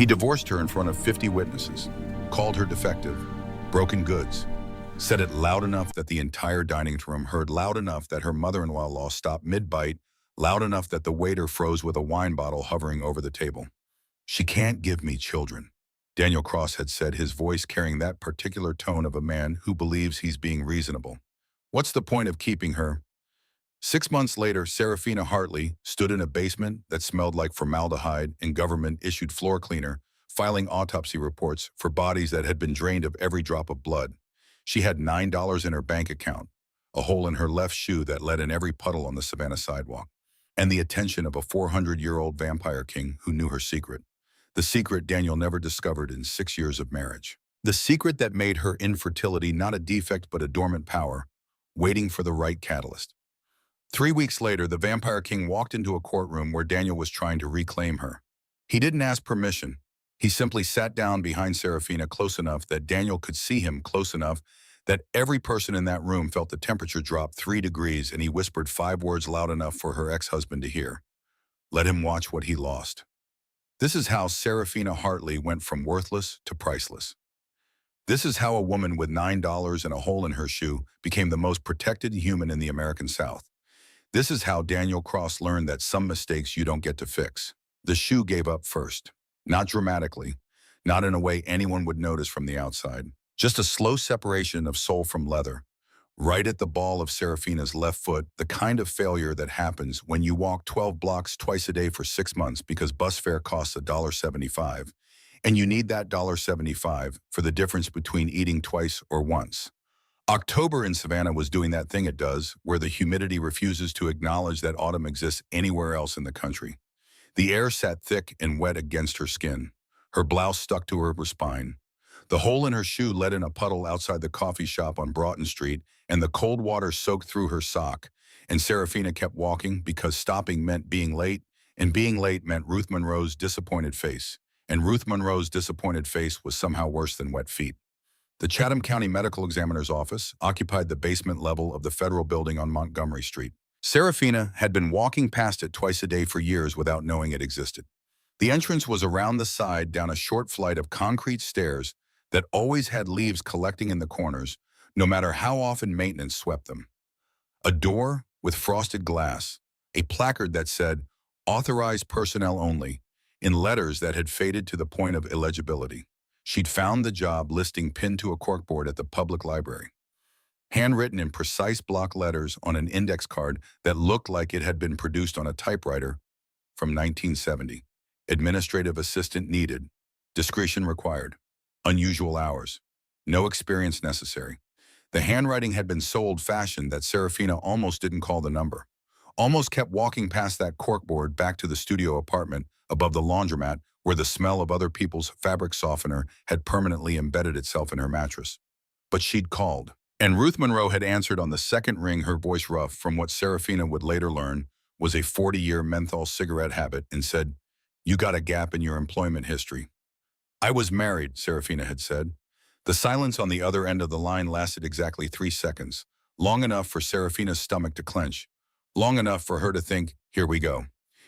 He divorced her in front of 50 witnesses, called her defective, broken goods, said it loud enough that the entire dining room heard, loud enough that her mother-in-law stopped mid-bite, loud enough that the waiter froze with a wine bottle hovering over the table. "She can't give me children," Daniel Cross had said, his voice carrying that particular tone of a man who believes he's being reasonable. "What's the point of keeping her?" 6 months later, Serafina Hartley stood in a basement that smelled like formaldehyde and government-issued floor cleaner, filing autopsy reports for bodies that had been drained of every drop of blood. She had $9 in her bank account, a hole in her left shoe that let in every puddle on the Savannah sidewalk, and the attention of a 400-year-old vampire king who knew her secret. The secret Daniel never discovered in 6 years of marriage. The secret that made her infertility not a defect but a dormant power, waiting for the right catalyst. 3 weeks later, the Vampire King walked into a courtroom where Daniel was trying to reclaim her. He didn't ask permission. He simply sat down behind Serafina close enough that Daniel could see him, close enough that every person in that room felt the temperature drop 3 degrees, and he whispered 5 words loud enough for her ex-husband to hear. Let him watch what he lost. This is how Serafina Hartley went from worthless to priceless. This is how a woman with $9 and a hole in her shoe became the most protected human in the American South. This is how Daniel Cross learned that some mistakes you don't get to fix. The shoe gave up first. Not dramatically, not in a way anyone would notice from the outside. Just a slow separation of sole from leather. Right at the ball of Serafina's left foot, the kind of failure that happens when you walk 12 blocks twice a day for 6 months because bus fare costs $1.75, and you need that $1.75 for the difference between eating twice or once. October in Savannah was doing that thing it does, where the humidity refuses to acknowledge that autumn exists anywhere else in the country. The air sat thick and wet against her skin. Her blouse stuck to her spine. The hole in her shoe let in a puddle outside the coffee shop on Broughton Street, and the cold water soaked through her sock. And Serafina kept walking because stopping meant being late, and being late meant Ruth Monroe's disappointed face. And Ruth Monroe's disappointed face was somehow worse than wet feet. The Chatham County Medical Examiner's office occupied the basement level of the federal building on Montgomery Street. Serafina had been walking past it twice a day for years without knowing it existed. The entrance was around the side down a short flight of concrete stairs that always had leaves collecting in the corners, no matter how often maintenance swept them. A door with frosted glass, a placard that said, "Authorized personnel only," in letters that had faded to the point of illegibility. She'd found the job listing pinned to a corkboard at the public library. Handwritten in precise block letters on an index card that looked like it had been produced on a typewriter from 1970. Administrative assistant needed. Discretion required. Unusual hours. No experience necessary. The handwriting had been so old-fashioned that Serafina almost didn't call the number. Almost kept walking past that corkboard back to the studio apartment above the laundromat where the smell of other people's fabric softener had permanently embedded itself in her mattress. But she'd called. And Ruth Monroe had answered on the second ring, her voice rough from what Serafina would later learn was a 40-year menthol cigarette habit, and said, "You got a gap in your employment history." "I was married," Serafina had said. The silence on the other end of the line lasted exactly 3 seconds, long enough for Serafina's stomach to clench, long enough for her to think, here we go.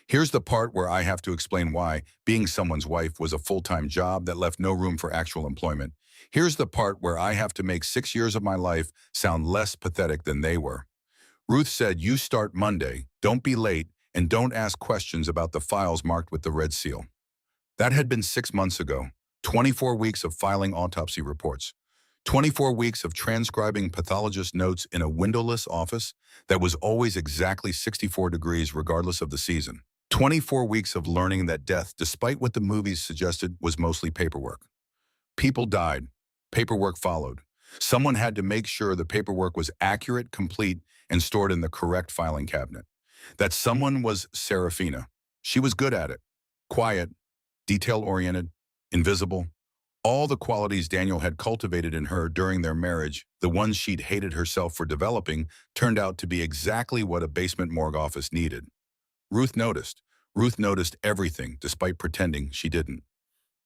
Here's the part where I have to explain why being someone's wife was a full-time job that left no room for actual employment. Here's the part where I have to make 6 years of my life sound less pathetic than they were. Ruth said, "You start Monday, don't be late, and don't ask questions about the files marked with the red seal." That had been 6 months ago. 24 weeks of filing autopsy reports. 24 weeks of transcribing pathologist notes in a windowless office that was always exactly 64 degrees regardless of the season. 24 weeks of learning that death, despite what the movies suggested, was mostly paperwork. People died. Paperwork followed. Someone had to make sure the paperwork was accurate, complete, and stored in the correct filing cabinet. That someone was Serafina. She was good at it. Quiet, detail-oriented, invisible. All the qualities Daniel had cultivated in her during their marriage, the ones she'd hated herself for developing, turned out to be exactly what a basement morgue office needed. Ruth noticed. Ruth noticed everything, despite pretending she didn't.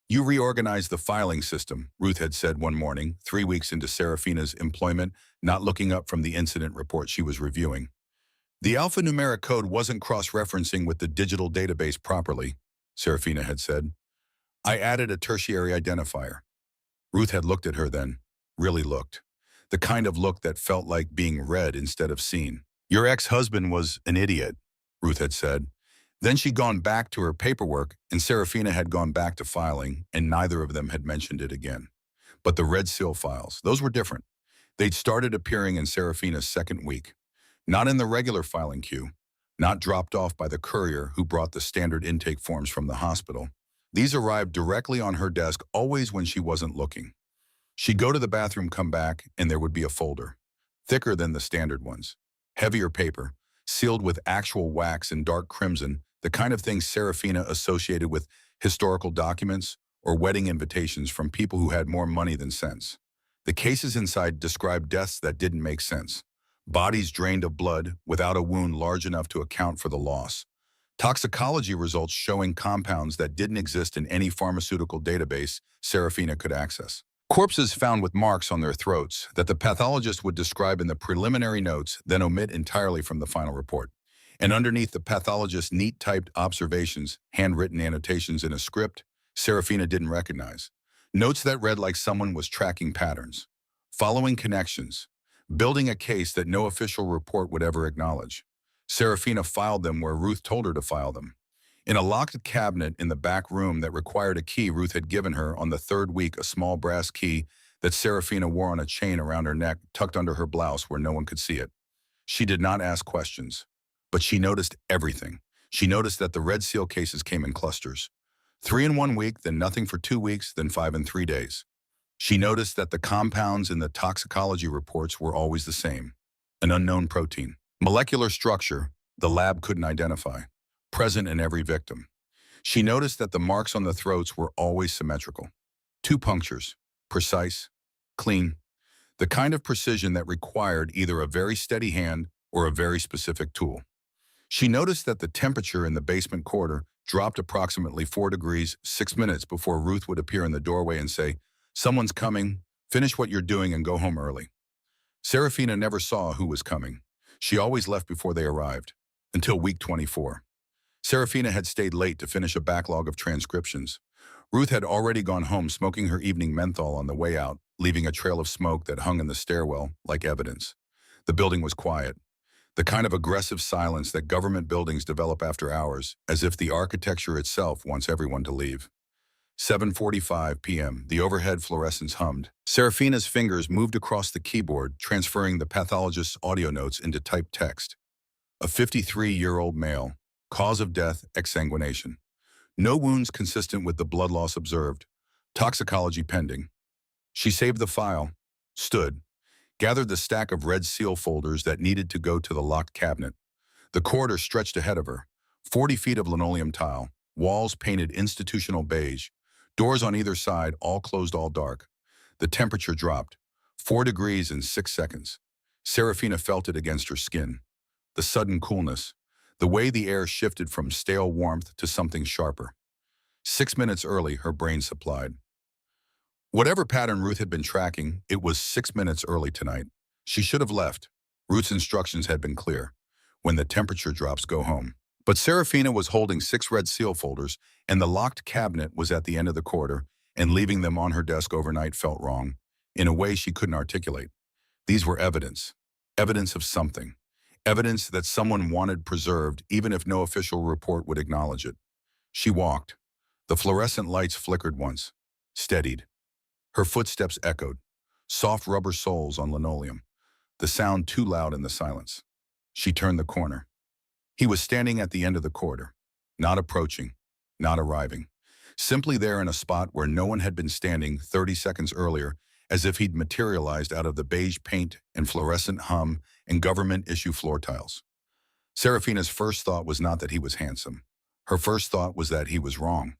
"You reorganized the filing system," Ruth had said one morning, 3 weeks into Serafina's employment, not looking up from the incident report she was reviewing. "The alphanumeric code wasn't cross-referencing with the digital database properly," Serafina had said. I added a tertiary identifier. Ruth had looked at her then, really looked. The kind of look that felt like being read instead of seen. Your ex-husband was an idiot, Ruth had said. Then she'd gone back to her paperwork, and Serafina had gone back to filing, and neither of them had mentioned it again. But the Red Seal files, those were different. They'd started appearing in Serafina's second week. Not in the regular filing queue, not dropped off by the courier who brought the standard intake forms from the hospital. These arrived directly on her desk, always when she wasn't looking. She'd go to the bathroom, come back, and there would be a folder, thicker than the standard ones, heavier paper, sealed with actual wax in dark crimson, the kind of thing Serafina associated with historical documents or wedding invitations from people who had more money than sense. The cases inside described deaths that didn't make sense. Bodies drained of blood without a wound large enough to account for the loss. Toxicology results showing compounds that didn't exist in any pharmaceutical database Serafina could access. Corpses found with marks on their throats that the pathologist would describe in the preliminary notes, then omit entirely from the final report. And underneath the pathologist's neat typed observations, handwritten annotations in a script Serafina didn't recognize. Notes that read like someone was tracking patterns, following connections, building a case that no official report would ever acknowledge. Serafina filed them where Ruth told her to file them. In a locked cabinet in the back room that required a key Ruth had given her on the third week, a small brass key that Serafina wore on a chain around her neck, tucked under her blouse where no one could see it. She did not ask questions, but she noticed everything. She noticed that the Red Seal cases came in clusters. 3 in 1 week, then nothing for 2 weeks, then 5 in 3 days. She noticed that the compounds in the toxicology reports were always the same. An unknown protein. Molecular structure the lab couldn't identify. Present in every victim. She noticed that the marks on the throats were always symmetrical. 2 punctures, precise, clean, the kind of precision that required either a very steady hand or a very specific tool. She noticed that the temperature in the basement corridor dropped approximately 4 degrees 6 minutes before Ruth would appear in the doorway and say, "Someone's coming, finish what you're doing and go home early." Serafina never saw who was coming. She always left before they arrived, until week 24. Serafina had stayed late to finish a backlog of transcriptions. Ruth had already gone home smoking her evening menthol on the way out, leaving a trail of smoke that hung in the stairwell like evidence. The building was quiet, the kind of aggressive silence that government buildings develop after hours, as if the architecture itself wants everyone to leave. 7:45 p.m., the overhead fluorescence hummed. Serafina's fingers moved across the keyboard, transferring the pathologist's audio notes into typed text. A 53-year-old male. Cause of death, exsanguination. No wounds consistent with the blood loss observed. Toxicology pending. She saved the file, stood, gathered the stack of Red Seal folders that needed to go to the locked cabinet. The corridor stretched ahead of her. 40 feet of linoleum tile, walls painted institutional beige, doors on either side, all closed, all dark. The temperature dropped, 4 degrees in 6 seconds. Serafina felt it against her skin. The sudden coolness. The way the air shifted from stale warmth to something sharper. 6 minutes early, her brain supplied. Whatever pattern Ruth had been tracking, it was 6 minutes early tonight. She should have left. Ruth's instructions had been clear. When the temperature drops, go home. But Serafina was holding 6 Red Seal folders, and the locked cabinet was at the end of the corridor, and leaving them on her desk overnight felt wrong, in a way she couldn't articulate. These were evidence. Evidence of something. Evidence that someone wanted preserved, even if no official report would acknowledge it. She walked. The fluorescent lights flickered once, steadied. Her footsteps echoed, soft rubber soles on linoleum, the sound too loud in the silence. She turned the corner. He was standing at the end of the corridor, not approaching, not arriving, simply there in a spot where no one had been standing 30 seconds earlier, as if he'd materialized out of the beige paint and fluorescent hum and government-issue floor tiles. Serafina's first thought was not that he was handsome. Her first thought was that he was wrong.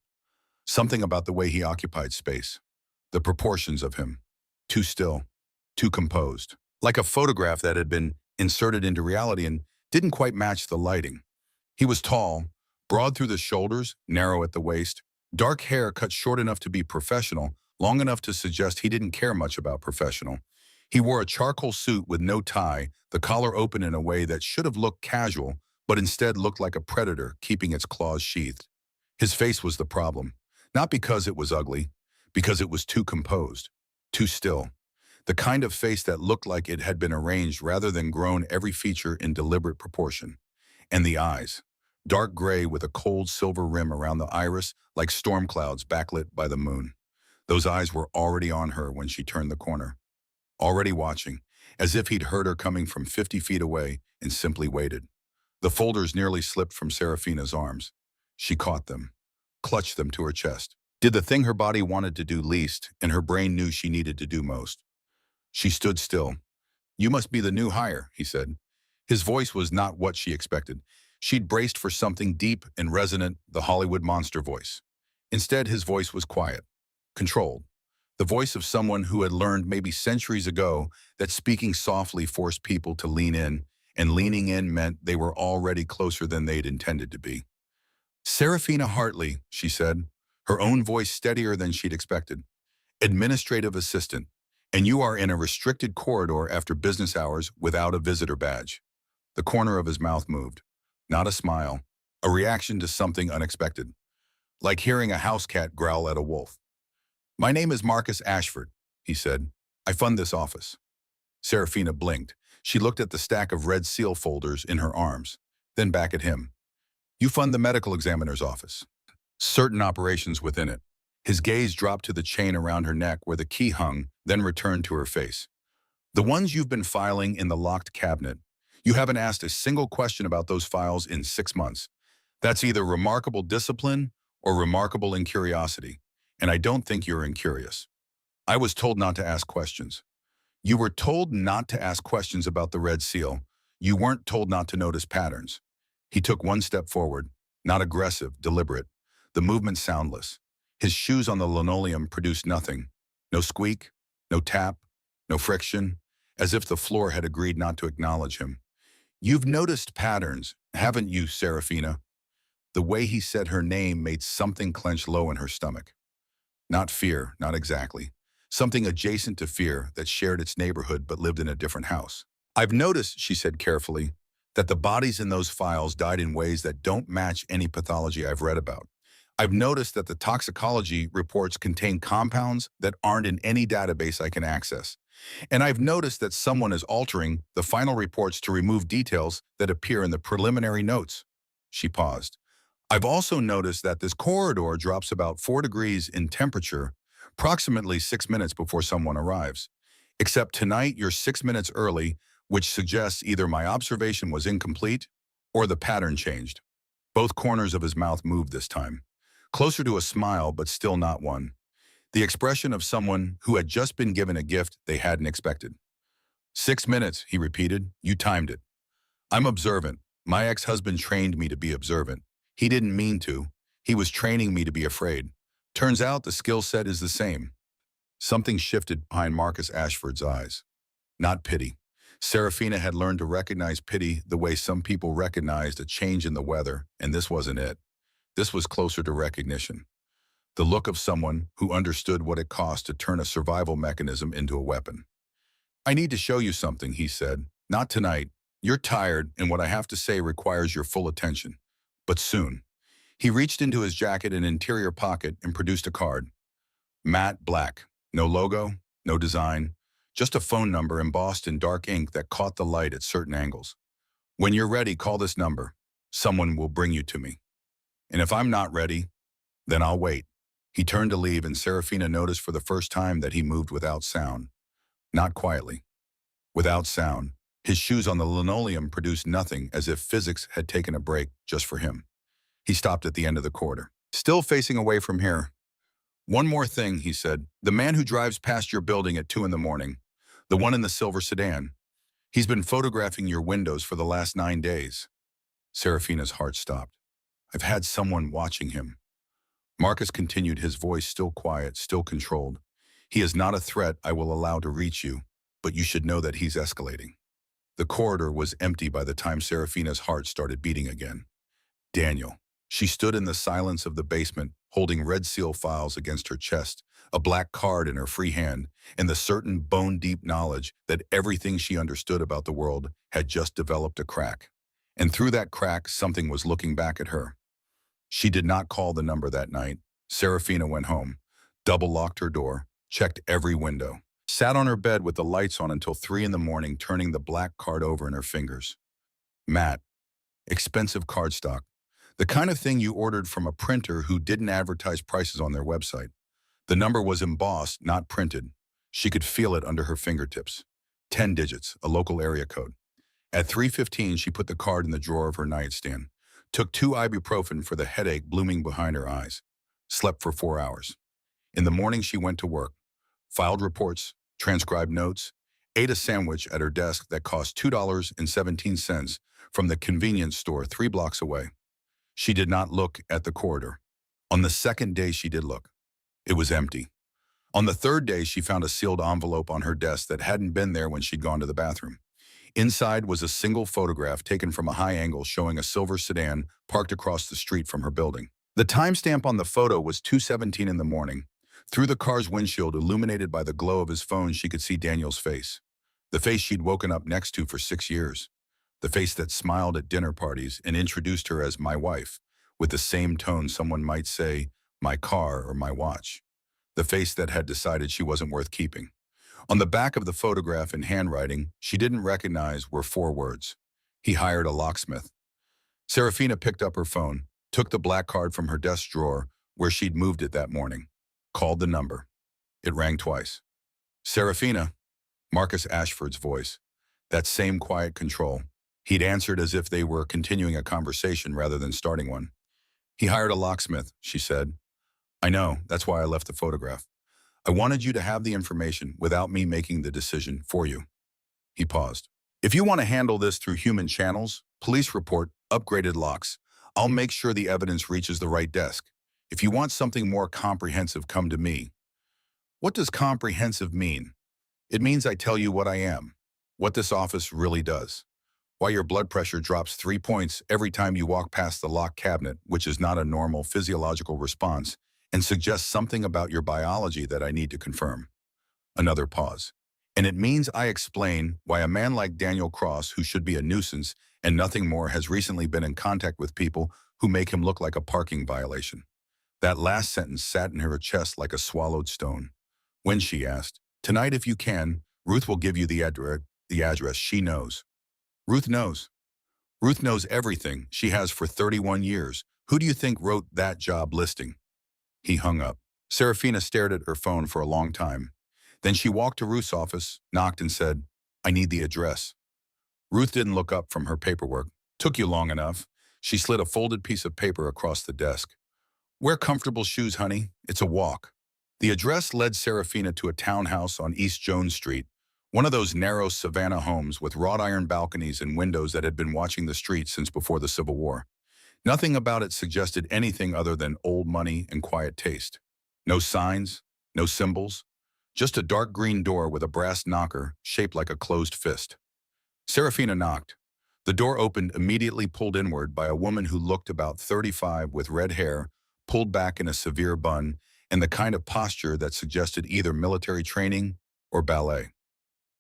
Something about the way he occupied space. The proportions of him. Too still. Too composed. Like a photograph that had been inserted into reality and didn't quite match the lighting. He was tall, broad through the shoulders, narrow at the waist, dark hair cut short enough to be professional, long enough to suggest he didn't care much about professional. He wore a charcoal suit with no tie, the collar open in a way that should have looked casual, but instead looked like a predator keeping its claws sheathed. His face was the problem. Not because it was ugly, because it was too composed, too still. The kind of face that looked like it had been arranged rather than grown, every feature in deliberate proportion. And the eyes, dark gray with a cold silver rim around the iris like storm clouds backlit by the moon. Those eyes were already on her when she turned the corner, already watching, as if he'd heard her coming from 50 feet away and simply waited. The folders nearly slipped from Serafina's arms. She caught them, clutched them to her chest. Did the thing her body wanted to do least, and her brain knew she needed to do most. She stood still. "You must be the new hire," he said. His voice was not what she expected. She'd braced for something deep and resonant, the Hollywood monster voice. Instead, his voice was quiet, controlled. The voice of someone who had learned maybe centuries ago that speaking softly forced people to lean in, and leaning in meant they were already closer than they'd intended to be. "Serafina Hartley," she said, her own voice steadier than she'd expected. "Administrative assistant, and you are in a restricted corridor after business hours without a visitor badge." The corner of his mouth moved. Not a smile, a reaction to something unexpected, like hearing a house cat growl at a wolf. "My name is Marcus Ashford," he said. "I fund this office." Serafina blinked. She looked at the stack of red seal folders in her arms, then back at him. "You fund the medical examiner's office. Certain operations within it." His gaze dropped to the chain around her neck where the key hung, then returned to her face. "The ones you've been filing in the locked cabinet. You haven't asked a single question about those files in 6 months. That's either remarkable discipline or remarkable incuriosity, and I don't think you're incurious. I was told not to ask questions." "You were told not to ask questions about the red seal. You weren't told not to notice patterns." He took one step forward, not aggressive, deliberate, the movement soundless. His shoes on the linoleum produced nothing. No squeak, no tap, no friction, as if the floor had agreed not to acknowledge him. "You've noticed patterns, haven't you, Serafina?" The way he said her name made something clench low in her stomach. Not fear, not exactly. Something adjacent to fear that shared its neighborhood but lived in a different house. "I've noticed," she said carefully, "that the bodies in those files died in ways that don't match any pathology I've read about. I've noticed that the toxicology reports contain compounds that aren't in any database I can access. And I've noticed that someone is altering the final reports to remove details that appear in the preliminary notes." She paused. "I've also noticed that this corridor drops about 4 degrees in temperature, approximately 6 minutes before someone arrives. Except tonight you're 6 minutes early, which suggests either my observation was incomplete or the pattern changed." Both corners of his mouth moved this time, closer to a smile but still not one. The expression of someone who had just been given a gift they hadn't expected. "6 minutes," he repeated. "You timed it. I'm observant. My ex-husband trained me to be observant. He didn't mean to. He was training me to be afraid. Turns out the skill set is the same." Something shifted behind Marcus Ashford's eyes. Not pity. Serafina had learned to recognize pity the way some people recognized a change in the weather, and this wasn't it. This was closer to recognition. The look of someone who understood what it cost to turn a survival mechanism into a weapon. "I need to show you something," he said. "Not tonight. You're tired, and what I have to say requires your full attention. But soon." He reached into his jacket and interior pocket and produced a card. Matte black. No logo, no design. Just a phone number embossed in dark ink that caught the light at certain angles. "When you're ready, call this number. Someone will bring you to me. And if I'm not ready, then I'll wait." He turned to leave, and Serafina noticed for the first time that he moved without sound. Not quietly. Without sound. His shoes on the linoleum produced nothing, as if physics had taken a break just for him. He stopped at the end of the corridor. "Still facing away from here. One more thing," he said. "The man who drives past your building at 2 in the morning, the one in the silver sedan, he's been photographing your windows for the last 9 days." Serafina's heart stopped. "I've had someone watching him." Marcus continued, his voice still quiet, still controlled. "He is not a threat I will allow to reach you, but you should know that he's escalating." The corridor was empty by the time Serafina's heart started beating again. Daniel. She stood in the silence of the basement, holding red seal files against her chest, a black card in her free hand, and the certain bone-deep knowledge that everything she understood about the world had just developed a crack. And through that crack, something was looking back at her. She did not call the number that night. Serafina went home, double-locked her door, checked every window, sat on her bed with the lights on until 3 in the morning, turning the black card over in her fingers. Matte, expensive cardstock. The kind of thing you ordered from a printer who didn't advertise prices on their website. The number was embossed, not printed. She could feel it under her fingertips. 10 digits, a local area code. At 3:15, she put the card in the drawer of her nightstand, took 2 ibuprofen for the headache blooming behind her eyes, slept for 4 hours. In the morning, she went to work, filed reports, transcribed notes, ate a sandwich at her desk that cost $2.17 from the convenience store 3 blocks away. She did not look at the corridor. On the second day, she did look. It was empty. On the third day, she found a sealed envelope on her desk that hadn't been there when she'd gone to the bathroom. Inside was a single photograph taken from a high angle showing a silver sedan parked across the street from her building. The timestamp on the photo was 2:17 in the morning. Through the car's windshield, illuminated by the glow of his phone, she could see Daniel's face. The face she'd woken up next to for 6 years. The face that smiled at dinner parties and introduced her as my wife, with the same tone someone might say, my car or my watch. The face that had decided she wasn't worth keeping. On the back of the photograph in handwriting she didn't recognize were 4 words. He hired a locksmith. Serafina picked up her phone, took the black card from her desk drawer where she'd moved it that morning, called the number. It rang twice. Serafina, Marcus Ashford's voice. That same quiet control. He'd answered as if they were continuing a conversation rather than starting one. He hired a locksmith, she said. I know, that's why I left the photograph. I wanted you to have the information without me making the decision for you. He paused. If you want to handle this through human channels, police report, upgraded locks, I'll make sure the evidence reaches the right desk. If you want something more comprehensive, come to me. What does comprehensive mean? It means I tell you what I am, what this office really does, why your blood pressure drops 3 points every time you walk past the locked cabinet, which is not a normal physiological response, and suggests something about your biology that I need to confirm. Another pause. And it means I explain why a man like Daniel Cross, who should be a nuisance and nothing more, has recently been in contact with people who make him look like a parking violation. That last sentence sat in her chest like a swallowed stone. When she asked, tonight if you can, Ruth will give you the address she knows. Ruth knows. Ruth knows everything. She has for 31 years. Who do you think wrote that job listing? He hung up. Serafina stared at her phone for a long time. Then she walked to Ruth's office, knocked and said, I need the address. Ruth didn't look up from her paperwork. Took you long enough. She slid a folded piece of paper across the desk. Wear comfortable shoes, honey. It's a walk. The address led Serafina to a townhouse on East Jones Street, one of those narrow Savannah homes with wrought iron balconies and windows that had been watching the street since before the Civil War. Nothing about it suggested anything other than old money and quiet taste. No signs, no symbols, just a dark green door with a brass knocker shaped like a closed fist. Serafina knocked. The door opened, immediately pulled inward by a woman who looked about 35 with red hair, pulled back in a severe bun, and the kind of posture that suggested either military training or ballet.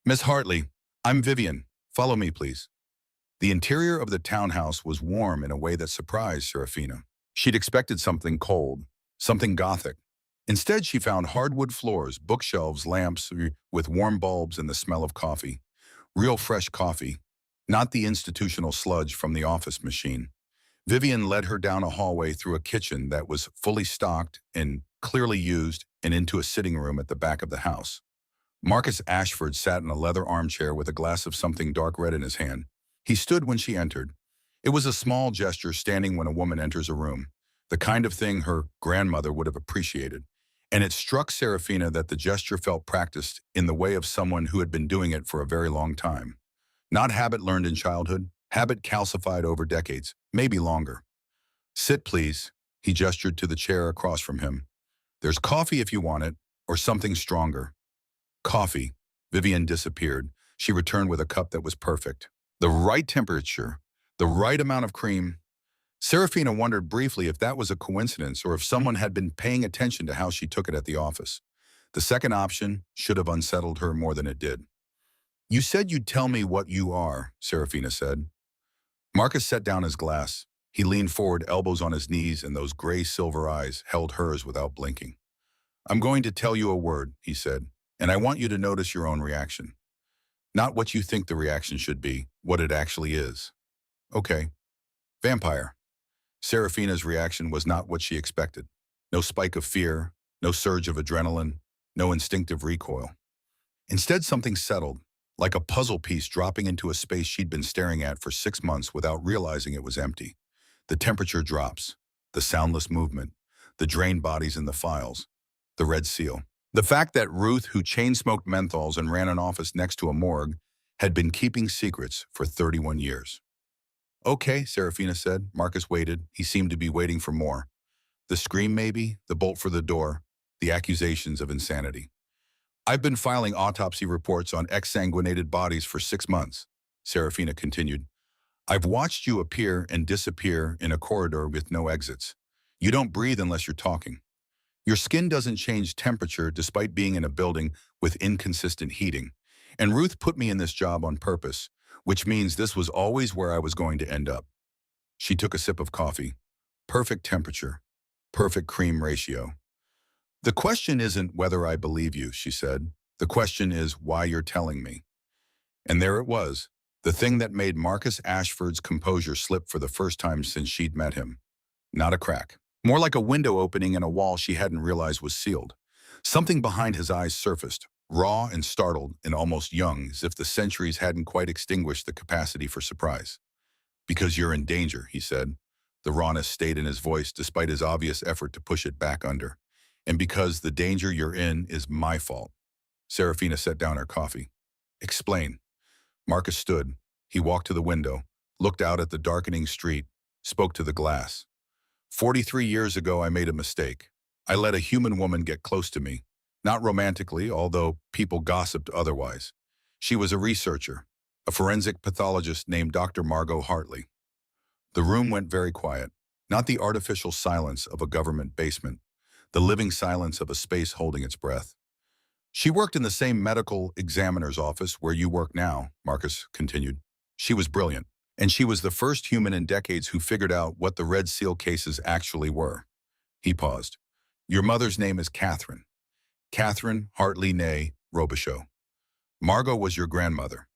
Miss Hartley, I'm Vivian. Follow me, please. The interior of the townhouse was warm in a way that surprised Serafina. She'd expected something cold, something gothic. Instead, she found hardwood floors, bookshelves, lamps with warm bulbs and the smell of coffee. Real fresh coffee, not the institutional sludge from the office machine. Vivian led her down a hallway through a kitchen that was fully stocked and clearly used and into a sitting room at the back of the house. Marcus Ashford sat in a leather armchair with a glass of something dark red in his hand. He stood when she entered. It was a small gesture, standing when a woman enters a room, the kind of thing her grandmother would have appreciated. And it struck Serafina that the gesture felt practiced in the way of someone who had been doing it for a very long time. Not habit learned in childhood, habit calcified over decades, maybe longer. Sit, please. He gestured to the chair across from him. There's coffee if you want it, or something stronger. Coffee. Vivian disappeared. She returned with a cup that was perfect. The right temperature, the right amount of cream. Serafina wondered briefly if that was a coincidence or if someone had been paying attention to how she took it at the office. The second option should have unsettled her more than it did. You said you'd tell me what you are, Serafina said. Marcus set down his glass. He leaned forward, elbows on his knees, and those gray silver eyes held hers without blinking. I'm going to tell you a word, he said, and I want you to notice your own reaction. Not what you think the reaction should be, what it actually is. Okay. Vampire. Serafina's reaction was not what she expected. No spike of fear, no surge of adrenaline, no instinctive recoil. Instead, something settled, like a puzzle piece dropping into a space she'd been staring at for 6 months without realizing it was empty. The temperature drops, the soundless movement, the drained bodies in the files, the red seal. The fact that Ruth, who chain-smoked menthols and ran an office next to a morgue, had been keeping secrets for 31 years. Okay, Serafina said. Marcus waited. He seemed to be waiting for more. The scream maybe, the bolt for the door, the accusations of insanity. I've been filing autopsy reports on exsanguinated bodies for 6 months, Serafina continued. I've watched you appear and disappear in a corridor with no exits. You don't breathe unless you're talking. Your skin doesn't change temperature despite being in a building with inconsistent heating. And Ruth put me in this job on purpose, which means this was always where I was going to end up. She took a sip of coffee. Perfect temperature. Perfect cream ratio. The question isn't whether I believe you, she said. The question is why you're telling me. And there it was, the thing that made Marcus Ashford's composure slip for the first time since she'd met him. Not a crack. More like a window opening in a wall she hadn't realized was sealed. Something behind his eyes surfaced, raw and startled and almost young, as if the centuries hadn't quite extinguished the capacity for surprise. Because you're in danger, he said. The rawness stayed in his voice despite his obvious effort to push it back under. And because the danger you're in is my fault. Serafina set down her coffee. Explain. Marcus stood. He walked to the window, looked out at the darkening street, spoke to the glass. 43 years ago, I made a mistake. I let a human woman get close to me. Not romantically, although people gossiped otherwise. She was a researcher, a forensic pathologist named Dr. Margot Hartley. The room went very quiet, not the artificial silence of a government basement, the living silence of a space holding its breath. She worked in the same medical examiner's office where you work now, Marcus continued. She was brilliant, and she was the first human in decades who figured out what the Red Seal cases actually were. He paused. Your mother's name is Catherine. Catherine Hartley née Robichaud. Margot was your grandmother.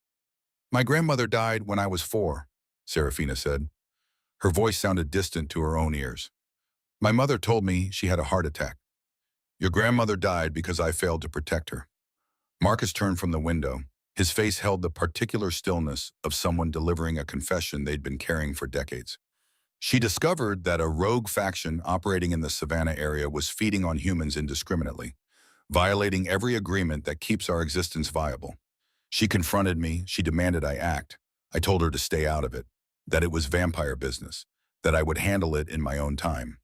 My grandmother died when I was 4, Serafina said. Her voice sounded distant to her own ears. My mother told me she had a heart attack. Your grandmother died because I failed to protect her. Marcus turned from the window. His face held the particular stillness of someone delivering a confession they'd been carrying for decades. She discovered that a rogue faction operating in the Savannah area was feeding on humans indiscriminately, violating every agreement that keeps our existence viable. She confronted me. She demanded I act. I told her to stay out of it, that it was vampire business, that I would handle it in my own time.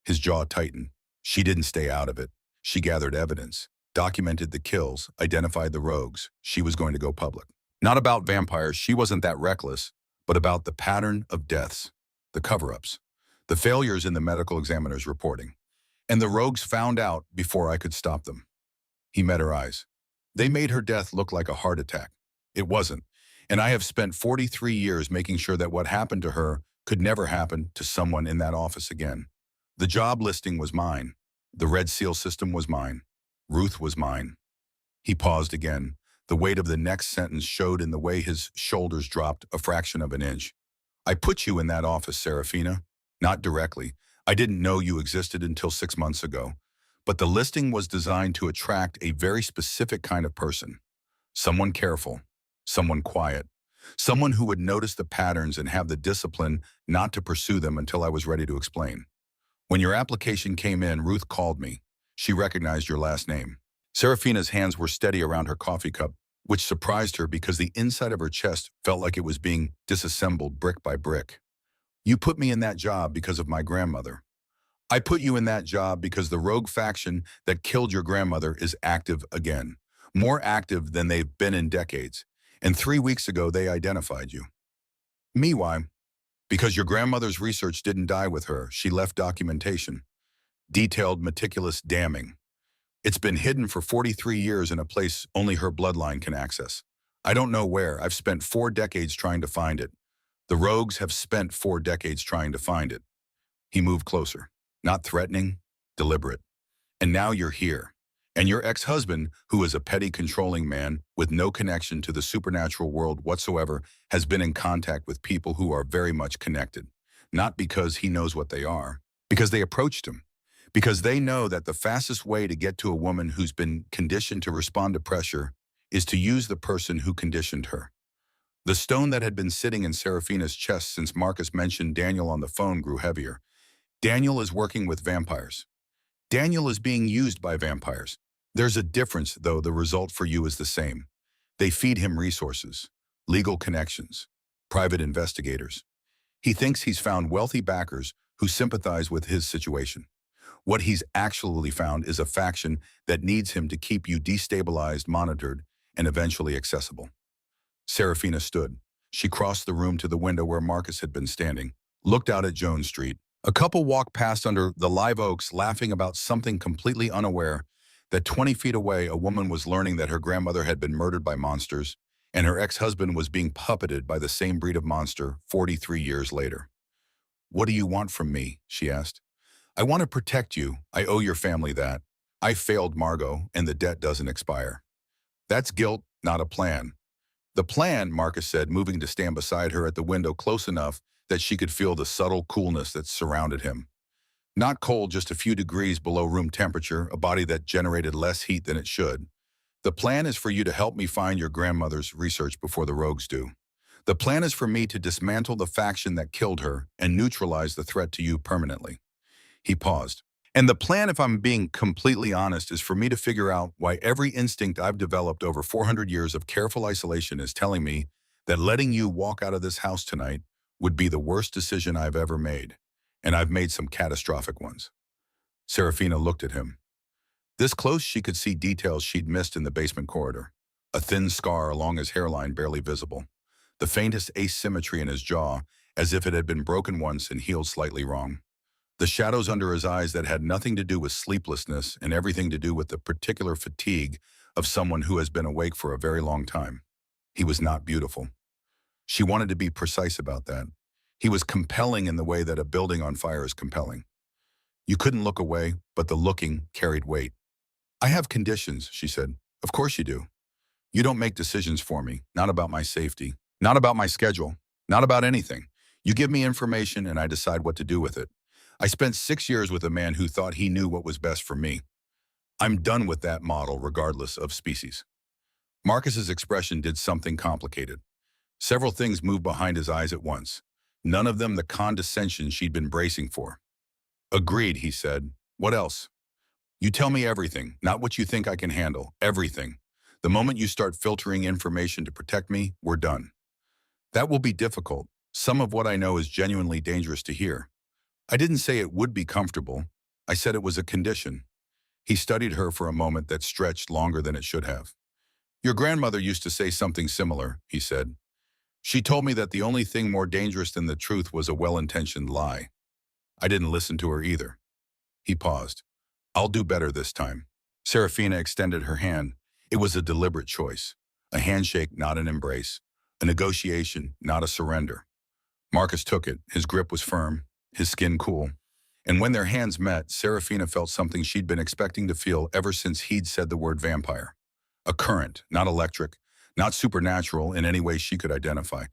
His jaw tightened. She didn't stay out of it. She gathered evidence, documented the kills, identified the rogues. She was going to go public. Not about vampires, she wasn't that reckless, but about the pattern of deaths, the cover-ups, the failures in the medical examiner's reporting. And the rogues found out before I could stop them. He met her eyes. They made her death look like a heart attack. It wasn't. And I have spent 43 years making sure that what happened to her could never happen to someone in that office again. The job listing was mine. The Red Seal system was mine. Ruth was mine. He paused again. The weight of the next sentence showed in the way his shoulders dropped a fraction of an inch. I put you in that office, Serafina. Not directly. I didn't know you existed until 6 months ago. But the listing was designed to attract a very specific kind of person. Someone careful. Someone quiet. Someone who would notice the patterns and have the discipline not to pursue them until I was ready to explain. When your application came in, Ruth called me. She recognized your last name. Serafina's hands were steady around her coffee cup, which surprised her because the inside of her chest felt like it was being disassembled brick by brick. You put me in that job because of my grandmother. I put you in that job because the rogue faction that killed your grandmother is active again. More active than they've been in decades. And 3 weeks ago, they identified you. Me, why? Because your grandmother's research didn't die with her. She left documentation. Detailed, meticulous damning. It's been hidden for 43 years in a place only her bloodline can access. I don't know where. I've spent 4 decades trying to find it. The rogues have spent 4 decades trying to find it. He moved closer. Not threatening, deliberate. And now you're here. And your ex-husband, who is a petty, controlling man with no connection to the supernatural world whatsoever, has been in contact with people who are very much connected. Not because he knows what they are, because they approached him. Because they know that the fastest way to get to a woman who's been conditioned to respond to pressure is to use the person who conditioned her. The stone that had been sitting in Serafina's chest since Marcus mentioned Daniel on the phone grew heavier. Daniel is working with vampires. Daniel is being used by vampires. There's a difference, though the result for you is the same. They feed him resources, legal connections, private investigators. He thinks he's found wealthy backers who sympathize with his situation. What he's actually found is a faction that needs him to keep you destabilized, monitored, and eventually accessible. Serafina stood. She crossed the room to the window where Marcus had been standing, looked out at Jones Street. A couple walked past under the live oaks, laughing about something completely unaware that 20 feet away a woman was learning that her grandmother had been murdered by monsters, and her ex-husband was being puppeted by the same breed of monster 43 years later. "What do you want from me?" she asked. "I want to protect you. I owe your family that. I failed Margot, and the debt doesn't expire." "That's guilt, not a plan." "The plan," Marcus said, moving to stand beside her at the window close enough that she could feel the subtle coolness that surrounded him. Not cold, just a few degrees below room temperature, a body that generated less heat than it should. "The plan is for you to help me find your grandmother's research before the rogues do. The plan is for me to dismantle the faction that killed her and neutralize the threat to you permanently." He paused. "And the plan, if I'm being completely honest, is for me to figure out why every instinct I've developed over 400 years of careful isolation is telling me that letting you walk out of this house tonight would be the worst decision I've ever made. And I've made some catastrophic ones." Serafina looked at him. This close, she could see details she'd missed in the basement corridor. A thin scar along his hairline barely visible. The faintest asymmetry in his jaw, as if it had been broken once and healed slightly wrong. The shadows under his eyes that had nothing to do with sleeplessness and everything to do with the particular fatigue of someone who has been awake for a very long time. He was not beautiful. She wanted to be precise about that. He was compelling in the way that a building on fire is compelling. You couldn't look away, but the looking carried weight. "I have conditions," she said. "Of course you do. You don't make decisions for me, not about my safety, not about my schedule, not about anything. You give me information and I decide what to do with it. I spent 6 years with a man who thought he knew what was best for me. I'm done with that model regardless of species." Marcus's expression did something complicated. Several things moved behind his eyes at once. None of them the condescension she'd been bracing for. "Agreed," he said. "What else?" "You tell me everything, not what you think I can handle. Everything. The moment you start filtering information to protect me, we're done." "That will be difficult. Some of what I know is genuinely dangerous to hear." "I didn't say it would be comfortable. I said it was a condition." He studied her for a moment that stretched longer than it should have. "Your grandmother used to say something similar," he said. "She told me that the only thing more dangerous than the truth was a well-intentioned lie. I didn't listen to her either." He paused. "I'll do better this time." Serafina extended her hand. It was a deliberate choice. A handshake, not an embrace. A negotiation, not a surrender. Marcus took it. His grip was firm, his skin cool. And when their hands met, Serafina felt something she'd been expecting to feel ever since he'd said the word vampire. A current, not electric, not supernatural in any way she could identify.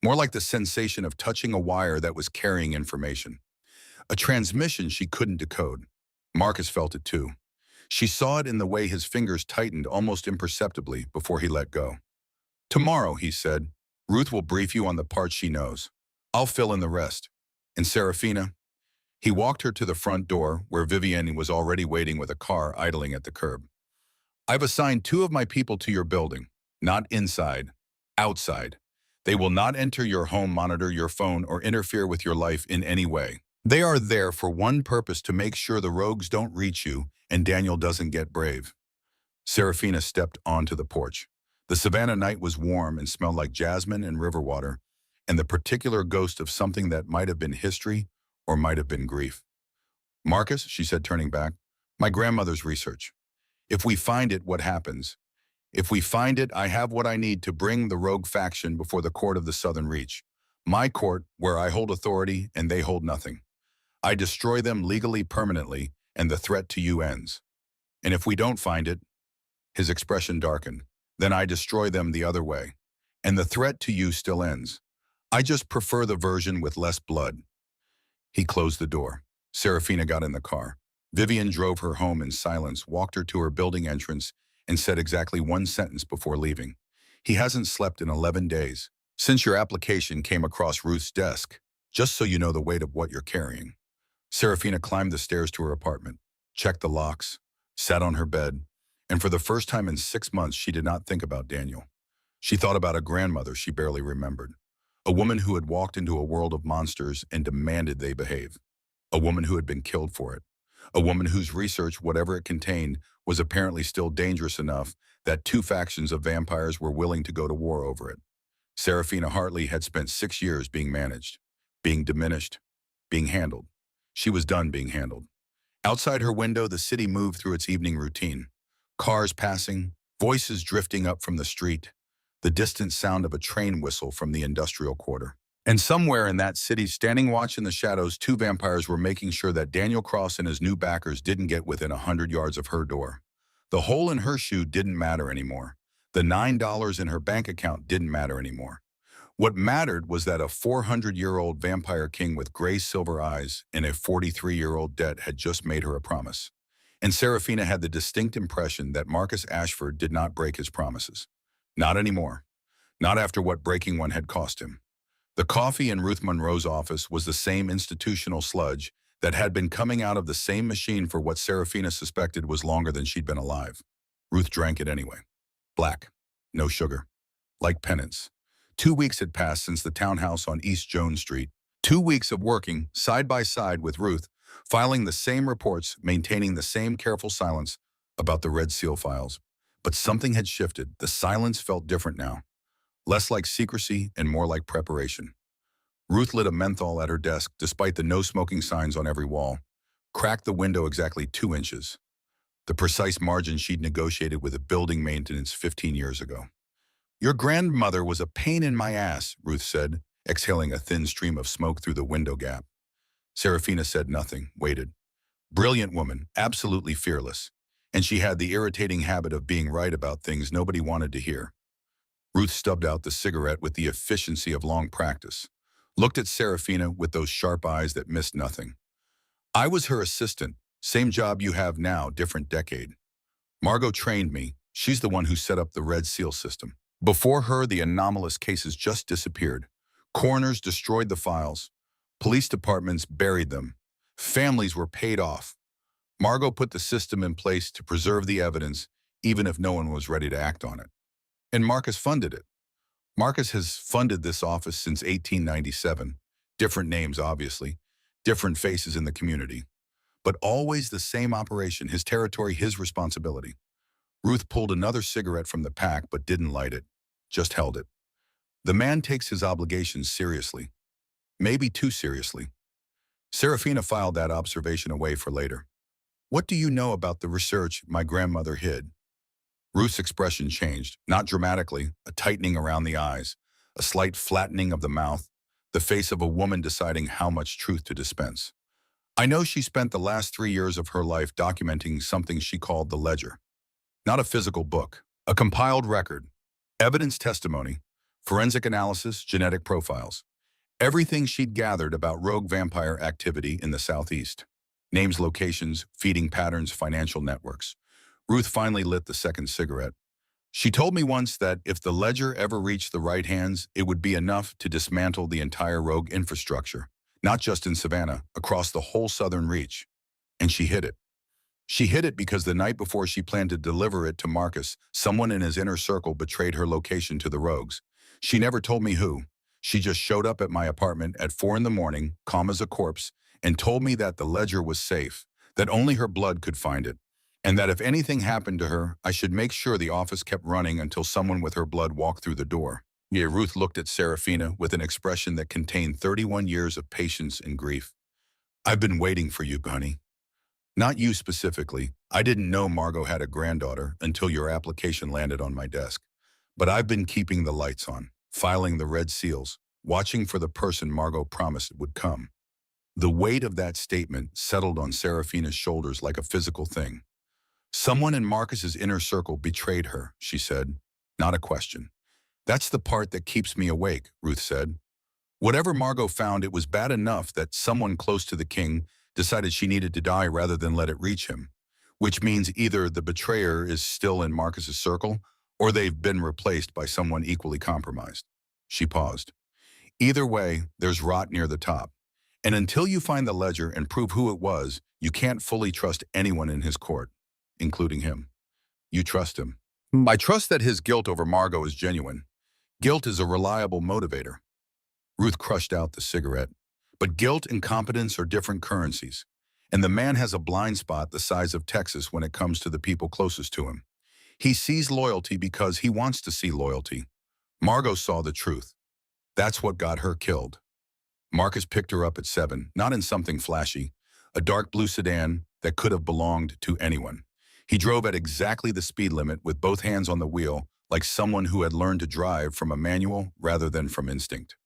More like the sensation of touching a wire that was carrying information. A transmission she couldn't decode. Marcus felt it too. She saw it in the way his fingers tightened almost imperceptibly before he let go. "Tomorrow," he said, "Ruth will brief you on the parts she knows. I'll fill in the rest. And Serafina?" He walked her to the front door where Vivienne was already waiting with a car idling at the curb. "I've assigned 2 of my people to your building. Not inside, outside. They will not enter your home, monitor your phone, or interfere with your life in any way. They are there for one purpose: to make sure the rogues don't reach you and Daniel doesn't get brave." Serafina stepped onto the porch. The Savannah night was warm and smelled like jasmine and river water, and the particular ghost of something that might have been history or might have been grief. "Marcus," she said, turning back, "my grandmother's research. If we find it, what happens? If we find it, I have what I need to bring the rogue faction before the court of the Southern Reach. My court, where I hold authority and they hold nothing. I destroy them legally permanently, and the threat to you ends. And if we don't find it, his expression darkened, then I destroy them the other way. And the threat to you still ends. I just prefer the version with less blood. He closed the door. Serafina got in the car. Vivian drove her home in silence, walked her to her building entrance, and said exactly one sentence before leaving. He hasn't slept in 11 days. Since your application came across Ruth's desk, just so you know the weight of what you're carrying. Serafina climbed the stairs to her apartment, checked the locks, sat on her bed, and for the first time in 6 months, she did not think about Daniel. She thought about a grandmother she barely remembered, a woman who had walked into a world of monsters and demanded they behave, a woman who had been killed for it, a woman whose research, whatever it contained, was apparently still dangerous enough that two factions of vampires were willing to go to war over it. Serafina Hartley had spent 6 years being managed, being diminished, being handled. She was done being handled. Outside her window, the city moved through its evening routine. Cars passing, voices drifting up from the street, the distant sound of a train whistle from the industrial quarter. And somewhere in that city, standing watch in the shadows, two vampires were making sure that Daniel Cross and his new backers didn't get within 100 yards of her door. The hole in her shoe didn't matter anymore. The $9 in her bank account didn't matter anymore. What mattered was that a 400-year-old vampire king with gray silver eyes and a 43-year-old debt had just made her a promise. And Serafina had the distinct impression that Marcus Ashford did not break his promises. Not anymore. Not after what breaking one had cost him. The coffee in Ruth Monroe's office was the same institutional sludge that had been coming out of the same machine for what Serafina suspected was longer than she'd been alive. Ruth drank it anyway. Black. No sugar. Like penance. 2 weeks had passed since the townhouse on East Jones Street. 2 weeks of working side by side with Ruth, filing the same reports, maintaining the same careful silence about the Red Seal files. But something had shifted. The silence felt different now. Less like secrecy and more like preparation. Ruth lit a menthol at her desk despite the no-smoking signs on every wall, cracked the window exactly 2 inches, the precise margin she'd negotiated with a building maintenance 15 years ago. Your grandmother was a pain in my ass, Ruth said, exhaling a thin stream of smoke through the window gap. Serafina said nothing, waited. Brilliant woman, absolutely fearless. And she had the irritating habit of being right about things nobody wanted to hear. Ruth stubbed out the cigarette with the efficiency of long practice, looked at Serafina with those sharp eyes that missed nothing. I was her assistant, same job you have now, different decade. Margot trained me. She's the one who set up the Red Seal system. Before her, the anomalous cases just disappeared. Coroners destroyed the files. Police departments buried them. Families were paid off. Margot put the system in place to preserve the evidence, even if no one was ready to act on it. And Marcus funded it. Marcus has funded this office since 1897. Different names, obviously. Different faces in the community. But always the same operation, his territory, his responsibility. Ruth pulled another cigarette from the pack but didn't light it, just held it. The man takes his obligations seriously. Maybe too seriously. Serafina filed that observation away for later. What do you know about the research my grandmother hid? Ruth's expression changed, not dramatically, a tightening around the eyes, a slight flattening of the mouth, the face of a woman deciding how much truth to dispense. I know she spent the last 3 years of her life documenting something she called the ledger. Not a physical book, a compiled record, evidence testimony, forensic analysis, genetic profiles. Everything she'd gathered about rogue vampire activity in the Southeast. Names, locations, feeding patterns, financial networks. Ruth finally lit the second cigarette. She told me once that if the ledger ever reached the right hands, it would be enough to dismantle the entire rogue infrastructure, not just in Savannah, across the whole southern reach. And she hid it. She hid it because the night before she planned to deliver it to Marcus, someone in his inner circle betrayed her location to the rogues. She never told me who. She just showed up at my apartment at 4 in the morning, calm as a corpse, and told me that the ledger was safe, that only her blood could find it, and that if anything happened to her, I should make sure the office kept running until someone with her blood walked through the door. Yeah, Ruth looked at Serafina with an expression that contained 31 years of patience and grief. I've been waiting for you, honey. Not you specifically. I didn't know Margot had a granddaughter until your application landed on my desk. But I've been keeping the lights on, filing the red seals, watching for the person Margot promised would come. The weight of that statement settled on Serafina's shoulders like a physical thing. Someone in Marcus's inner circle betrayed her, she said. Not a question. That's the part that keeps me awake, Ruth said. Whatever Margot found, it was bad enough that someone close to the king decided she needed to die rather than let it reach him, which means either the betrayer is still in Marcus's circle or they've been replaced by someone equally compromised. She paused. Either way, there's rot near the top. And until you find the ledger and prove who it was, you can't fully trust anyone in his court, including him. You trust him. I trust that his guilt over Margot is genuine. Guilt is a reliable motivator. Ruth crushed out the cigarette. But guilt and competence are different currencies. And the man has a blind spot the size of Texas when it comes to the people closest to him. He sees loyalty because he wants to see loyalty. Margot saw the truth. That's what got her killed. Marcus picked her up at 7, not in something flashy, a dark blue sedan that could have belonged to anyone. He drove at exactly the speed limit with both hands on the wheel, like someone who had learned to drive from a manual rather than from instinct.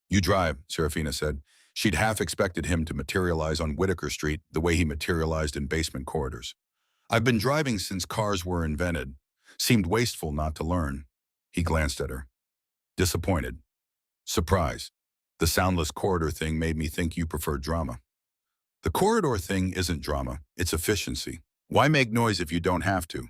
You drive, Serafina said. She'd half expected him to materialize on Whitaker Street the way he materialized in basement corridors. I've been driving since cars were invented. Seemed wasteful not to learn. He glanced at her. Disappointed. Surprise. The soundless corridor thing made me think you preferred drama. The corridor thing isn't drama, it's efficiency. Why make noise if you don't have to?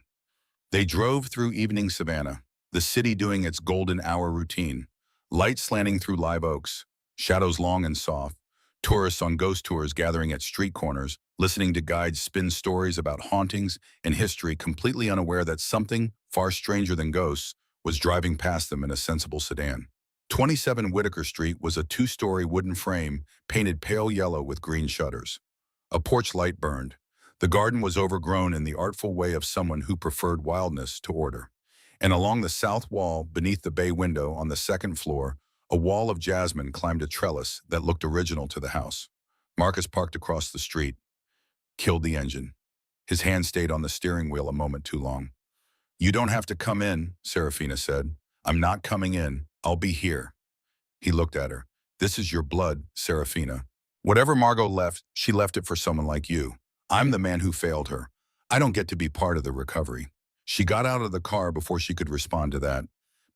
They drove through evening Savannah, the city doing its golden hour routine, light slanting through live oaks, shadows long and soft, tourists on ghost tours gathering at street corners, listening to guides spin stories about hauntings and history, completely unaware that something far stranger than ghosts was driving past them in a sensible sedan. 27 Whitaker Street was a 2-story wooden frame painted pale yellow with green shutters. A porch light burned. The garden was overgrown in the artful way of someone who preferred wildness to order. And along the south wall, beneath the bay window on the second floor, a wall of jasmine climbed a trellis that looked original to the house. Marcus parked across the street, killed the engine. His hand stayed on the steering wheel a moment too long. You don't have to come in, Serafina said. I'm not coming in. I'll be here. He looked at her. This is your blood, Serafina. Whatever Margot left, she left it for someone like you. I'm the man who failed her. I don't get to be part of the recovery. She got out of the car before she could respond to that,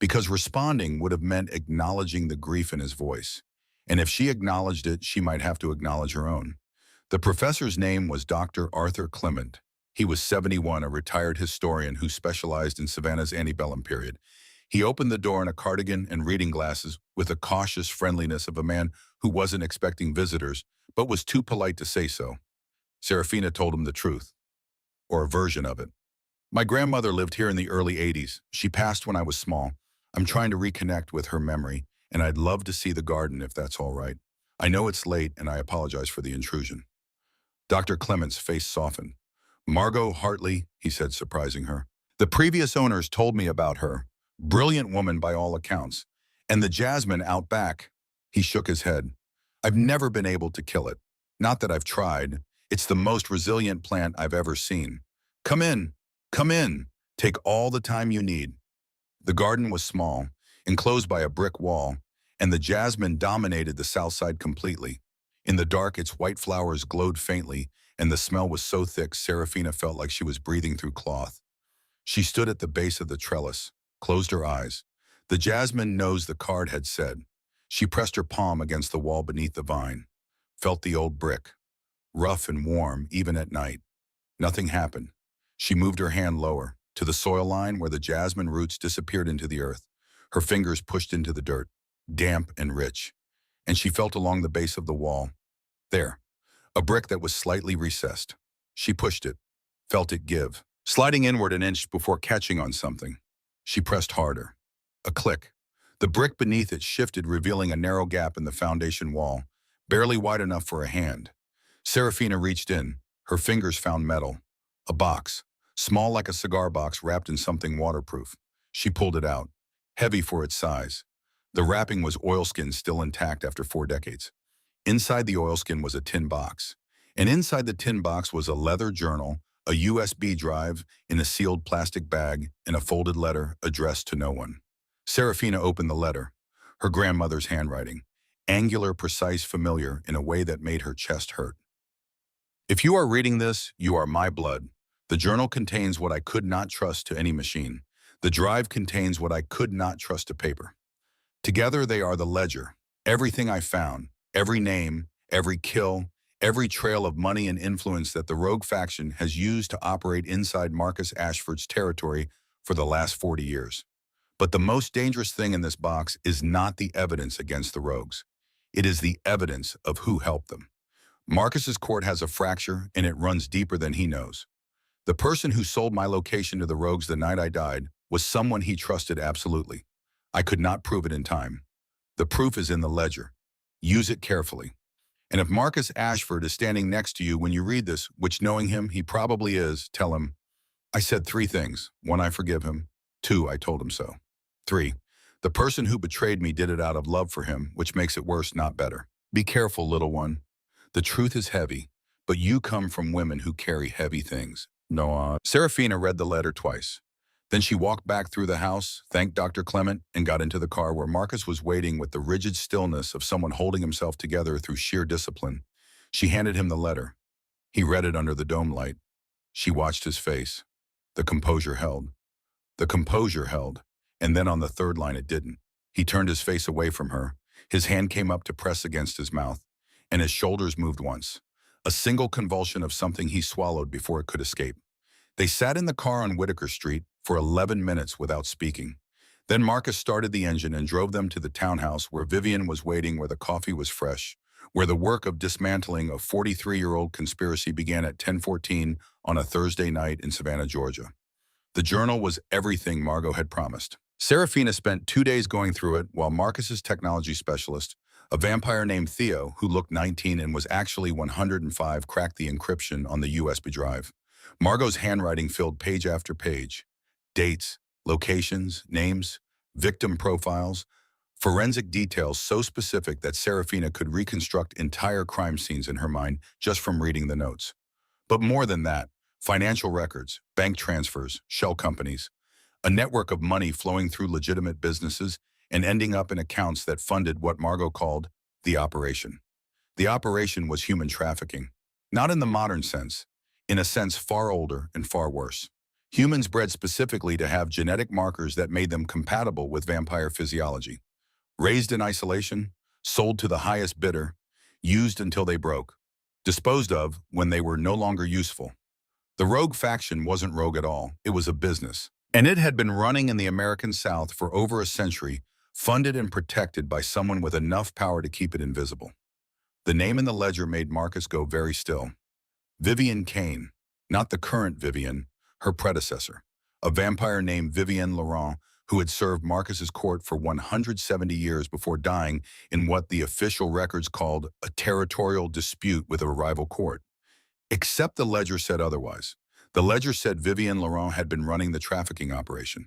because responding would have meant acknowledging the grief in his voice. And if she acknowledged it, she might have to acknowledge her own. The professor's name was Dr. Arthur Clement. He was 71, a retired historian who specialized in Savannah's antebellum period. He opened the door in a cardigan and reading glasses with the cautious friendliness of a man who wasn't expecting visitors, but was too polite to say so. Serafina told him the truth, or a version of it. My grandmother lived here in the early 80s. She passed when I was small. I'm trying to reconnect with her memory, and I'd love to see the garden if that's all right. I know it's late, and I apologize for the intrusion. Dr. Clement's face softened. Margot Hartley, he said, surprising her. The previous owners told me about her. Brilliant woman by all accounts. And the jasmine out back. He shook his head. I've never been able to kill it. Not that I've tried. It's the most resilient plant I've ever seen. Come in. Come in. Take all the time you need. The garden was small, enclosed by a brick wall, and the jasmine dominated the south side completely. In the dark, its white flowers glowed faintly, and the smell was so thick Serafina felt like she was breathing through cloth. She stood at the base of the trellis, closed her eyes. The jasmine knows the card had said. She pressed her palm against the wall beneath the vine, felt the old brick, rough and warm even at night. Nothing happened. She moved her hand lower, to the soil line where the jasmine roots disappeared into the earth. Her fingers pushed into the dirt, damp and rich, and she felt along the base of the wall. There, a brick that was slightly recessed. She pushed it, felt it give, sliding inward an inch before catching on something. She pressed harder. A click. The brick beneath it shifted, revealing a narrow gap in the foundation wall, barely wide enough for a hand. Serafina reached in. Her fingers found metal. A box, small like a cigar box wrapped in something waterproof. She pulled it out, heavy for its size. The wrapping was oilskin still intact after 4 decades. Inside the oilskin was a tin box. And inside the tin box was a leather journal, a USB drive in a sealed plastic bag, and a folded letter addressed to no one. Serafina opened the letter. her grandmother's handwriting, angular, precise, familiar in a way that made her chest hurt. If you are reading this, you are my blood. The journal contains what I could not trust to any machine. The drive contains what I could not trust to paper. Together they are the ledger. Everything I found, every name, every kill, every trail of money and influence that the rogue faction has used to operate inside Marcus Ashford's territory for the last 40 years. But the most dangerous thing in this box is not the evidence against the rogues. It is the evidence of who helped them. Marcus's court has a fracture, and it runs deeper than he knows. The person who sold my location to the rogues the night I died was someone he trusted absolutely. I could not prove it in time. The proof is in the ledger. Use it carefully. And if Marcus Ashford is standing next to you when you read this, which knowing him, he probably is, tell him, I said 3 things. 1, I forgive him. 2, I told him so. 3, the person who betrayed me did it out of love for him, which makes it worse, not better. Be careful, little one. The truth is heavy, but you come from women who carry heavy things. No, Serafina read the letter twice. Then she walked back through the house, thanked Dr. Clement, and got into the car where Marcus was waiting with the rigid stillness of someone holding himself together through sheer discipline. She handed him the letter. He read it under the dome light. She watched his face. The composure held. The composure held. And then on the 3rd line it didn't. He turned his face away from her. His hand came up to press against his mouth, and his shoulders moved once. A single convulsion of something he swallowed before it could escape. They sat in the car on Whitaker Street for 11 minutes without speaking. Then Marcus started the engine and drove them to the townhouse where Vivian was waiting, where the coffee was fresh, where the work of dismantling a 43-year-old conspiracy began at 10:14 on a Thursday night in Savannah, Georgia. The journal was everything Margot had promised. Serafina spent 2 days going through it while Marcus's technology specialist, a vampire named Theo, who looked 19 and was actually 105, cracked the encryption on the USB drive. Margot's handwriting filled page after page. Dates, locations, names, victim profiles, forensic details so specific that Serafina could reconstruct entire crime scenes in her mind just from reading the notes. But more than that, financial records, bank transfers, shell companies, a network of money flowing through legitimate businesses and ending up in accounts that funded what Margot called the operation. The operation was human trafficking, not in the modern sense, in a sense far older and far worse. Humans bred specifically to have genetic markers that made them compatible with vampire physiology. Raised in isolation, sold to the highest bidder, used until they broke, disposed of when they were no longer useful. The rogue faction wasn't rogue at all, it was a business. And it had been running in the American South for over a century, funded and protected by someone with enough power to keep it invisible. The name in the ledger made Marcus go very still. Vivian Kane, not the current Vivian, her predecessor, a vampire named Vivienne Laurent, who had served Marcus's court for 170 years before dying in what the official records called a territorial dispute with a rival court. Except the ledger said otherwise. The ledger said Vivienne Laurent had been running the trafficking operation,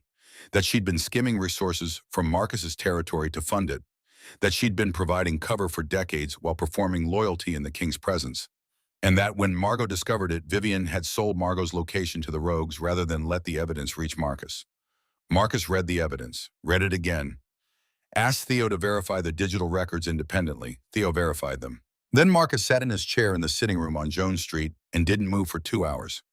that she'd been skimming resources from Marcus's territory to fund it, that she'd been providing cover for decades while performing loyalty in the king's presence, and that when Margot discovered it, Vivian had sold Margot's location to the rogues rather than let the evidence reach Marcus. Marcus read the evidence, read it again, asked Theo to verify the digital records independently. Theo verified them. Then Marcus sat in his chair in the sitting room on Jones Street and didn't move for 2 hours.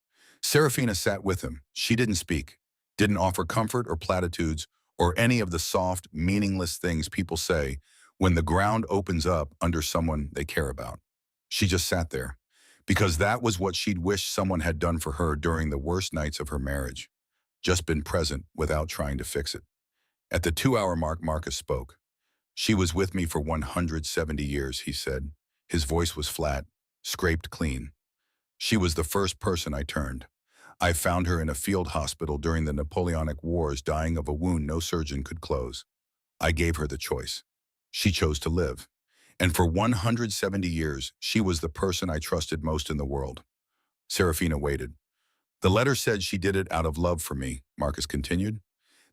Serafina sat with him. She didn't speak, didn't offer comfort or platitudes or any of the soft, meaningless things people say when the ground opens up under someone they care about. She just sat there, because that was what she'd wished someone had done for her during the worst nights of her marriage. Just been present without trying to fix it. At the 2-hour mark, Marcus spoke. She was with me for 170 years, he said. His voice was flat, scraped clean. She was the first person I turned. I found her in a field hospital during the Napoleonic Wars, dying of a wound no surgeon could close. I gave her the choice. She chose to live. And for 170 years, she was the person I trusted most in the world. Serafina waited. The letter said she did it out of love for me, Marcus continued.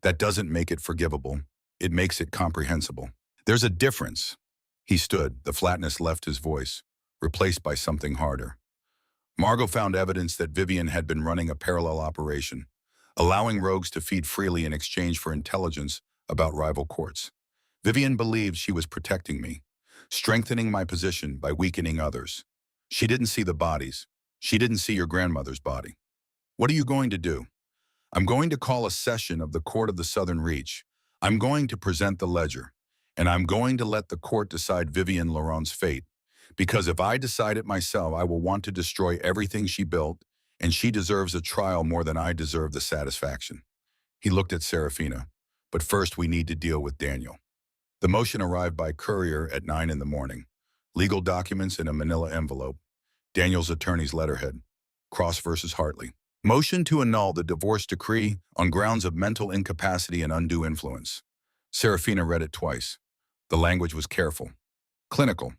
That doesn't make it forgivable. It makes it comprehensible. There's a difference. He stood. The flatness left his voice, replaced by something harder. Margot found evidence that Vivian had been running a parallel operation, allowing rogues to feed freely in exchange for intelligence about rival courts. Vivian believed she was protecting me, strengthening my position by weakening others. She didn't see the bodies. She didn't see your grandmother's body. What are you going to do? I'm going to call a session of the Court of the Southern Reach. I'm going to present the ledger, and I'm going to let the court decide Vivian Laurent's fate. Because if I decide it myself, I will want to destroy everything she built, and she deserves a trial more than I deserve the satisfaction. He looked at Serafina. But first we need to deal with Daniel. The motion arrived by courier at 9 in the morning. Legal documents in a manila envelope. Daniel's attorney's letterhead. Cross versus Hartley. Motion to annul the divorce decree on grounds of mental incapacity and undue influence. Serafina read it twice. The language was careful. Clinical.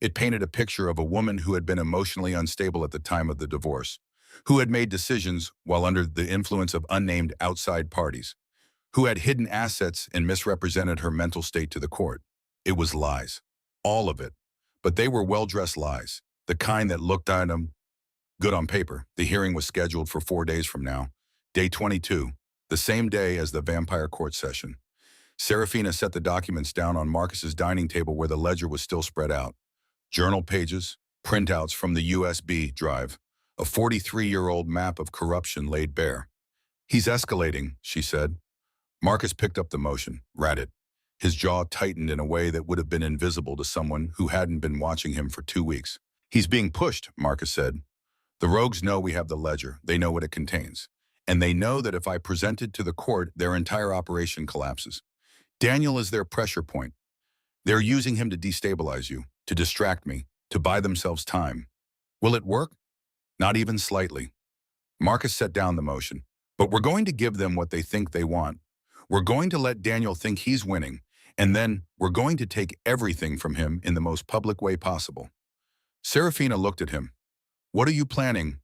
It painted a picture of a woman who had been emotionally unstable at the time of the divorce, who had made decisions while under the influence of unnamed outside parties, who had hidden assets and misrepresented her mental state to the court. It was lies. All of it. But they were well-dressed lies, the kind that looked at them good on paper. The hearing was scheduled for 4 days from now, day 22, the same day as the vampire court session. Serafina set the documents down on Marcus's dining table where the ledger was still spread out. Journal pages, printouts from the USB drive, a 43-year-old map of corruption laid bare. He's escalating, she said. Marcus picked up the motion, read it. His jaw tightened in a way that would have been invisible to someone who hadn't been watching him for 2 weeks. He's being pushed, Marcus said. The rogues know we have the ledger. They know what it contains. And they know that if I present it to the court, their entire operation collapses. Daniel is their pressure point. They're using him to destabilize you, to distract me, to buy themselves time. Will it work? Not even slightly. Marcus set down the motion. But we're going to give them what they think they want. We're going to let Daniel think he's winning, and then we're going to take everything from him in the most public way possible. Serafina looked at him. What are you planning?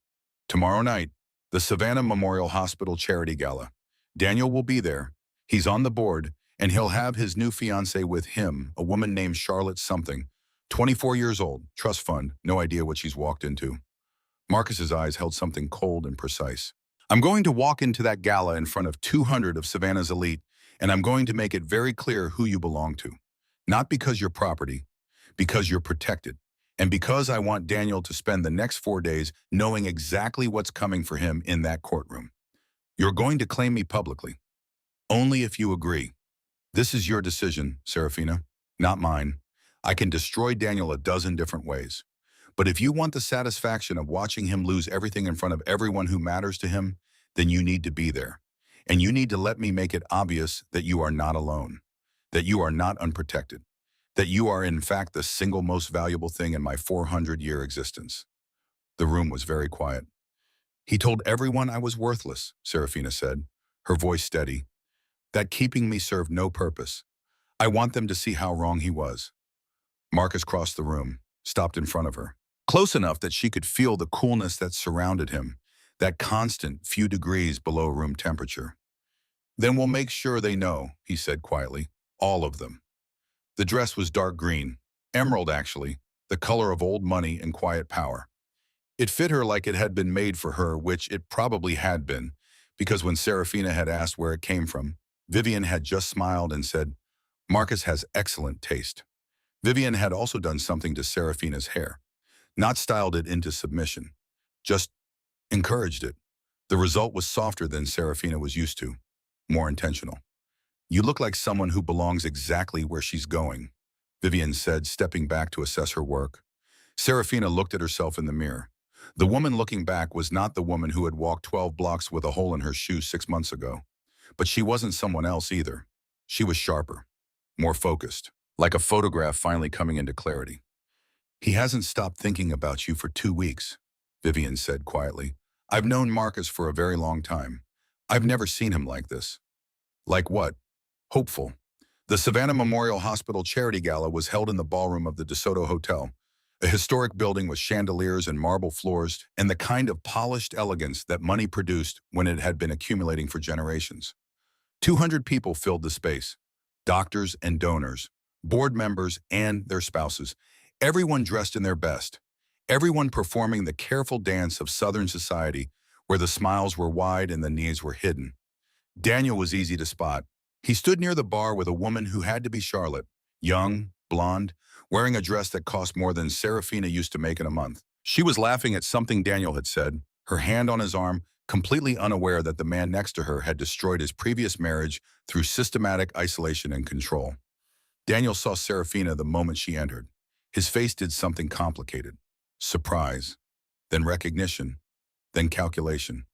Tomorrow night, the Savannah Memorial Hospital Charity Gala. Daniel will be there. He's on the board, and he'll have his new fiancée with him, a woman named Charlotte something, 24 years old, trust fund, no idea what she's walked into. Marcus's eyes held something cold and precise. I'm going to walk into that gala in front of 200 of Savannah's elite, and I'm going to make it very clear who you belong to. Not because you're property, because you're protected. And because I want Daniel to spend the next 4 days knowing exactly what's coming for him in that courtroom. You're going to claim me publicly. Only if you agree. This is your decision, Serafina, not mine. I can destroy Daniel a dozen different ways. But if you want the satisfaction of watching him lose everything in front of everyone who matters to him, then you need to be there. And you need to let me make it obvious that you are not alone, that you are not unprotected, that you are in fact the single most valuable thing in my 400-year existence. The room was very quiet. He told everyone I was worthless, Serafina said, her voice steady, that keeping me served no purpose. I want them to see how wrong he was. Marcus crossed the room, stopped in front of her, close enough that she could feel the coolness that surrounded him, that constant few degrees below room temperature. Then we'll make sure they know, he said quietly, all of them. The dress was dark green, emerald actually, the color of old money and quiet power. It fit her like it had been made for her, which it probably had been, because when Serafina had asked where it came from, Vivian had just smiled and said, Marcus has excellent taste. Vivian had also done something to Serafina's hair, not styled it into submission, just encouraged it. The result was softer than Serafina was used to, more intentional. You look like someone who belongs exactly where she's going, Vivian said, stepping back to assess her work. Serafina looked at herself in the mirror. The woman looking back was not the woman who had walked 12 blocks with a hole in her shoe 6 months ago. But she wasn't someone else either. She was sharper, more focused, like a photograph finally coming into clarity. He hasn't stopped thinking about you for 2 weeks, Vivian said quietly. I've known Marcus for a very long time. I've never seen him like this. Like what? Hopeful. The Savannah Memorial Hospital Charity Gala was held in the ballroom of the DeSoto Hotel, a historic building with chandeliers and marble floors and the kind of polished elegance that money produced when it had been accumulating for generations. 200 people filled the space, doctors and donors, board members and their spouses, everyone dressed in their best, everyone performing the careful dance of Southern society where the smiles were wide and the knees were hidden. Daniel was easy to spot. He stood near the bar with a woman who had to be Charlotte, young, blonde, wearing a dress that cost more than Serafina used to make in a month. She was laughing at something Daniel had said, her hand on his arm, completely unaware that the man next to her had destroyed his previous marriage through systematic isolation and control. Daniel saw Serafina the moment she entered. His face did something complicated. Surprise, then recognition, then calculation.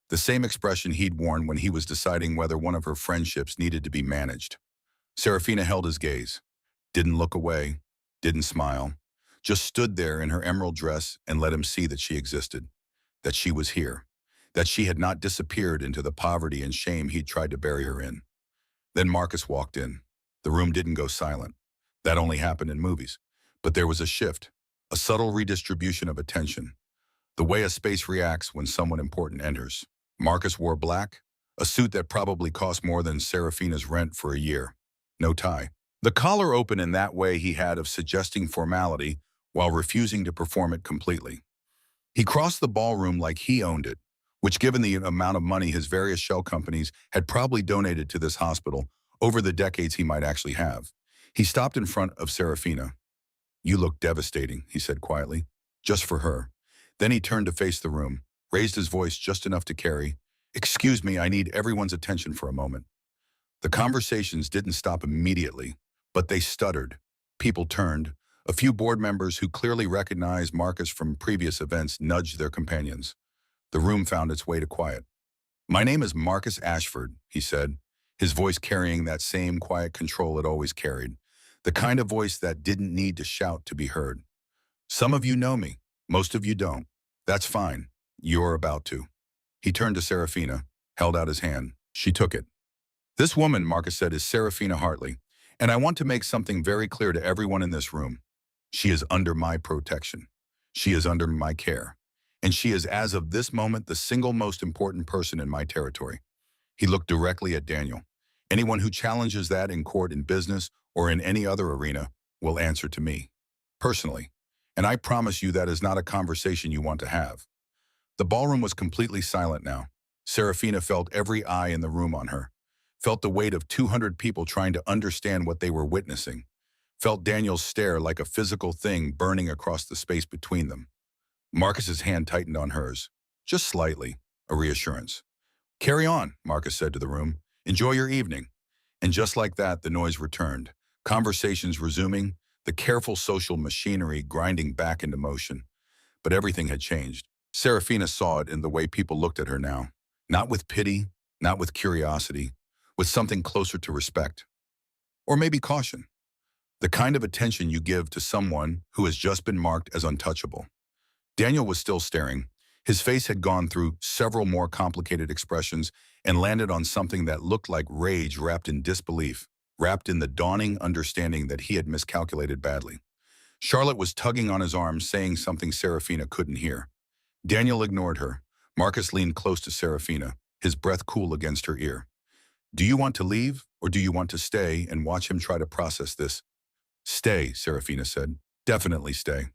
The same expression he'd worn when he was deciding whether one of her friendships needed to be managed. Serafina held his gaze, didn't look away, didn't smile, just stood there in her emerald dress and let him see that she existed, that she was here, that she had not disappeared into the poverty and shame he'd tried to bury her in. Then Marcus walked in. The room didn't go silent. That only happened in movies. But there was a shift, a subtle redistribution of attention, the way a space reacts when someone important enters. Marcus wore black, a suit that probably cost more than Serafina's rent for a year. No tie. The collar open in that way he had of suggesting formality while refusing to perform it completely. He crossed the ballroom like he owned it, which given the amount of money his various shell companies had probably donated to this hospital over the decades he might actually have. He stopped in front of Serafina. "You look devastating," he said quietly, "just for her." Then he turned to face the room, raised his voice just enough to carry, "Excuse me, I need everyone's attention for a moment." The conversations didn't stop immediately, but they stuttered. People turned. A few board members who clearly recognized Marcus from previous events nudged their companions. The room found its way to quiet. "My name is Marcus Ashford," he said, his voice carrying that same quiet control it always carried, the kind of voice that didn't need to shout to be heard. "Some of you know me, most of you don't. That's fine. You're about to." He turned to Serafina, held out his hand. She took it. "This woman," Marcus said, "is Serafina Hartley, and I want to make something very clear to everyone in this room. She is under my protection. She is under my care. And she is, as of this moment, the single most important person in my territory." He looked directly at Daniel. "Anyone who challenges that in court, in business, or in any other arena will answer to me, personally. And I promise you that is not a conversation you want to have." The ballroom was completely silent now. Serafina felt every eye in the room on her, felt the weight of 200 people trying to understand what they were witnessing, felt Daniel's stare like a physical thing burning across the space between them. Marcus's hand tightened on hers, just slightly, a reassurance. "Carry on," Marcus said to the room. "Enjoy your evening." And just like that, the noise returned, conversations resuming, the careful social machinery grinding back into motion. But everything had changed. Serafina saw it in the way people looked at her now. Not with pity, not with curiosity, with something closer to respect. Or maybe caution. The kind of attention you give to someone who has just been marked as untouchable. Daniel was still staring. His face had gone through several more complicated expressions and landed on something that looked like rage wrapped in disbelief, wrapped in the dawning understanding that he had miscalculated badly. Charlotte was tugging on his arm, saying something Serafina couldn't hear. Daniel ignored her. Marcus leaned close to Serafina, his breath cool against her ear. "Do you want to leave, or do you want to stay and watch him try to process this?" "Stay," Serafina said. "Definitely stay."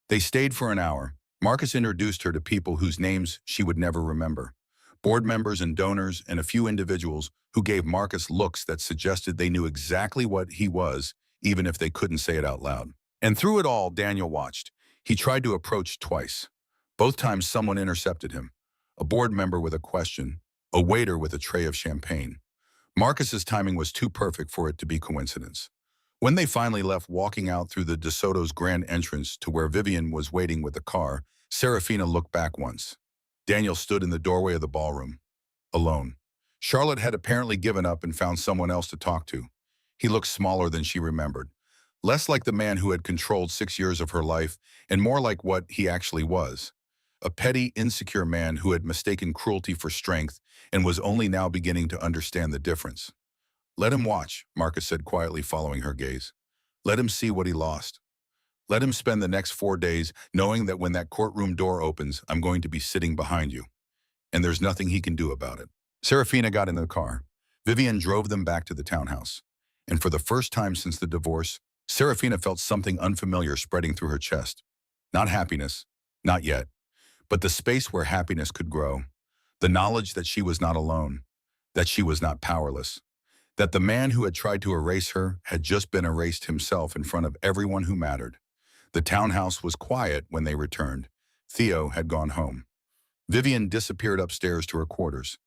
They stayed for an hour. Marcus introduced her to people whose names she would never remember. Board members and donors and a few individuals who gave Marcus looks that suggested they knew exactly what he was, even if they couldn't say it out loud. And through it all, Daniel watched. He tried to approach twice. Both times someone intercepted him. A board member with a question, a waiter with a tray of champagne. Marcus's timing was too perfect for it to be coincidence. When they finally left, walking out through the De Soto's grand entrance to where Vivian was waiting with the car, Serafina looked back once. Daniel stood in the doorway of the ballroom, alone. Charlotte had apparently given up and found someone else to talk to. He looked smaller than she remembered, less like the man who had controlled 6 years of her life and more like what he actually was. A petty, insecure man who had mistaken cruelty for strength and was only now beginning to understand the difference. "Let him watch," Marcus said quietly, following her gaze. "Let him see what he lost. Let him spend the next 4 days knowing that when that courtroom door opens, I'm going to be sitting behind you. And there's nothing he can do about it." Serafina got in the car. Vivian drove them back to the townhouse. And for the first time since the divorce, Serafina felt something unfamiliar spreading through her chest. Not happiness, not yet, but the space where happiness could grow. The knowledge that she was not alone, that she was not powerless, That the man who had tried to erase her had just been erased himself in front of everyone who mattered. The townhouse was quiet when they returned. Theo had gone home. Vivian disappeared upstairs to her quarters.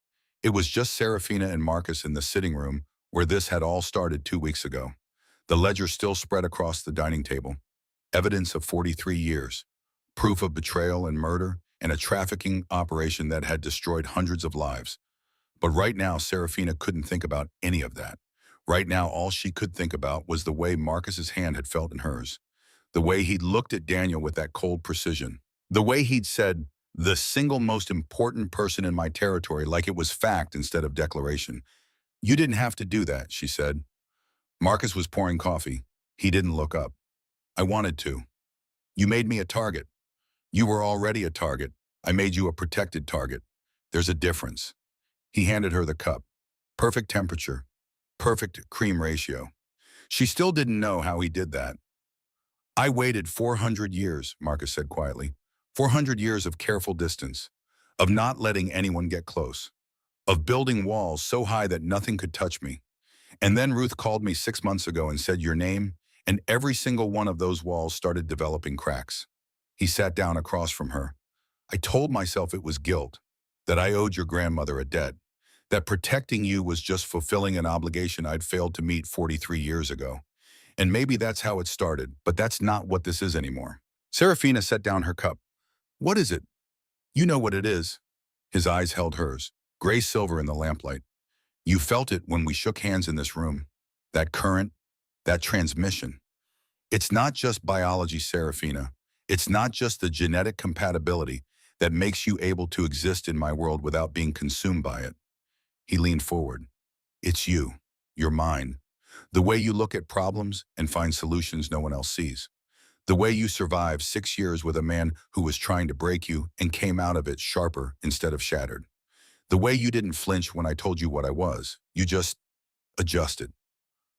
It was just Serafina and Marcus in the sitting room where this had all started 2 weeks ago. The ledger still spread across the dining table. Evidence of 43 years. Proof of betrayal and murder, and a trafficking operation that had destroyed hundreds of lives. But right now, Serafina couldn't think about any of that. Right now, all she could think about was the way Marcus's hand had felt in hers. The way he'd looked at Daniel with that cold precision. The way he'd said, "the single most important person in my territory," like it was fact instead of declaration. "You didn't have to do that," she said. Marcus was pouring coffee. He didn't look up. "I wanted to. You made me a target. You were already a target. I made you a protected target. There's a difference." He handed her the cup. Perfect temperature. Perfect cream ratio. She still didn't know how he did that. "I waited 400 years, Marcus said quietly. 400 years of careful distance. Of not letting anyone get close. Of building walls so high that nothing could touch me. And then Ruth called me 6 months ago and said your name, and every single one of those walls started developing cracks." He sat down across from her. "I told myself it was guilt, that I owed your grandmother a debt, that protecting you was just fulfilling an obligation I'd failed to meet 43 years ago. And maybe that's how it started, but that's not what this is anymore." Serafina set down her cup. "What is it?" "You know what it is." His eyes held hers, gray silver in the lamplight. "You felt it when we shook hands in this room. That current, that transmission. It's not just biology, Serafina. It's not just the genetic compatibility that makes you able to exist in my world without being consumed by it." He leaned forward. "It's you, your mind. The way you look at problems and find solutions no one else sees. The way you survived 6 years with a man who was trying to break you and came out of it sharper instead of shattered. The way you didn't flinch when I told you what I was. You just adjusted.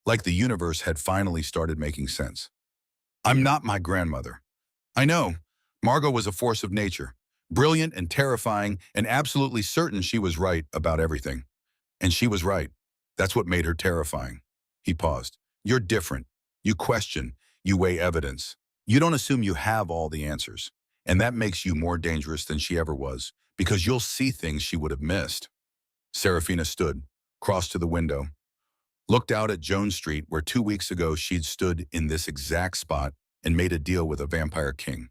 Like the universe had finally started making sense. I'm not my grandmother. I know. Margot was a force of nature. Brilliant and terrifying and absolutely certain she was right about everything. And she was right. That's what made her terrifying." He paused. "You're different. You question. You weigh evidence. You don't assume you have all the answers. And that makes you more dangerous than she ever was, because you'll see things she would have missed." Serafina stood, crossed to the window, looked out at Jones Street where 2 weeks ago she'd stood in this exact spot and made a deal with a vampire king.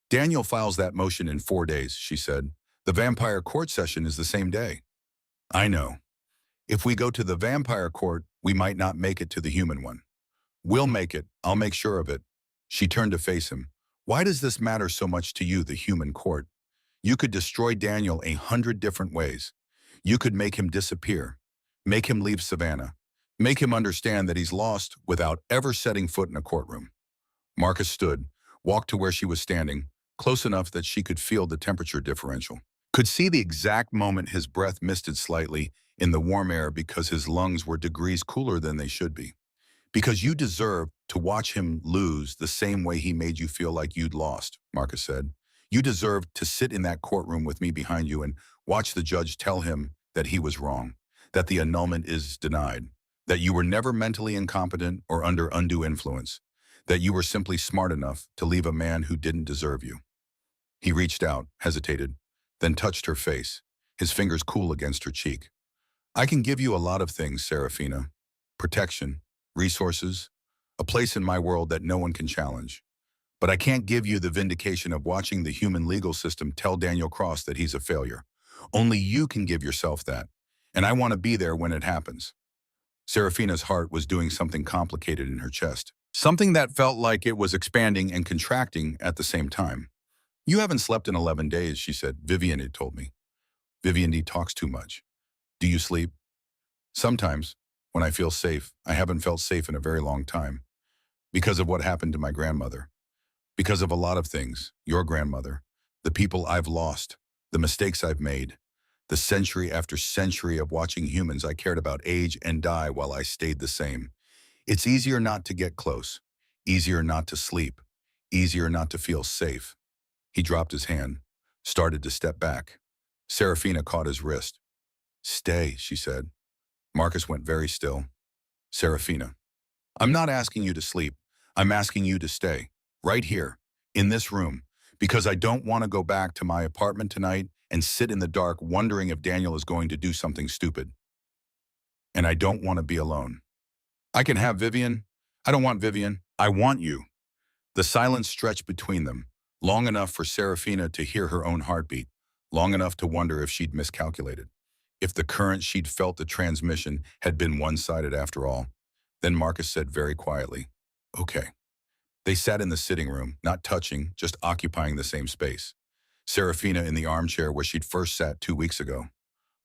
"Daniel files that motion in 4 days, she said. "The vampire court session is the same day." "I know. If we go to the vampire court, we might not make it to the human one." "We'll make it. I'll make sure of it." She turned to face him. "Why does this matter so much to you, the human court? You could destroy Daniel 100 different ways. You could make him disappear. Make him leave Savannah. Make him understand that he's lost without ever setting foot in a courtroom." Marcus stood, walked to where she was standing, close enough that she could feel the temperature differential. Could see the exact moment his breath misted slightly in the warm air because his lungs were degrees cooler than they should be. "Because you deserve to watch him lose the same way he made you feel like you'd lost," Marcus said. "You deserve to sit in that courtroom with me behind you and watch the judge tell him that he was wrong, that the annulment is denied, that you were never mentally incompetent or under undue influence, that you were simply smart enough to leave a man who didn't deserve you." He reached out, hesitated, then touched her face, his fingers cool against her cheek. "I can give you a lot of things, Serafina. Protection, resources, a place in my world that no one can challenge. But I can't give you the vindication of watching the human legal system tell Daniel Cross that he's a failure. Only you can give yourself that, and I want to be there when it happens." Serafina's heart was doing something complicated in her chest, something that felt like it was expanding and contracting at the same time. "You haven't slept in 11 days, she said. "Vivian had told me." "Vivian talks too much." "Do you sleep?" "Sometimes, when I feel safe. I haven't felt safe in a very long time. Because of what happened to my grandmother. Because of a lot of things. Your grandmother. The people I've lost. The mistakes I've made. The century after century of watching humans I cared about age and die while I stayed the same. It's easier not to get close. Easier not to sleep. Easier not to feel safe." He dropped his hand, started to step back. Serafina caught his wrist. "Stay," she said. Marcus went very still. Serafina, I'm not asking you to sleep. I'm asking you to stay. Right here, in this room. Because I don't want to go back to my apartment tonight and sit in the dark wondering if Daniel is going to do something stupid. And I don't want to be alone. I can have Vivian. I don't want Vivian. I want you. The silence stretched between them, long enough for Serafina to hear her own heartbeat, long enough to wonder if she'd miscalculated, if the current she'd felt the transmission had been one-sided after all. Then Marcus said very quietly, "Okay." They sat in the sitting room, not touching, just occupying the same space. Serafina in the armchair where she'd first sat 2 weeks ago.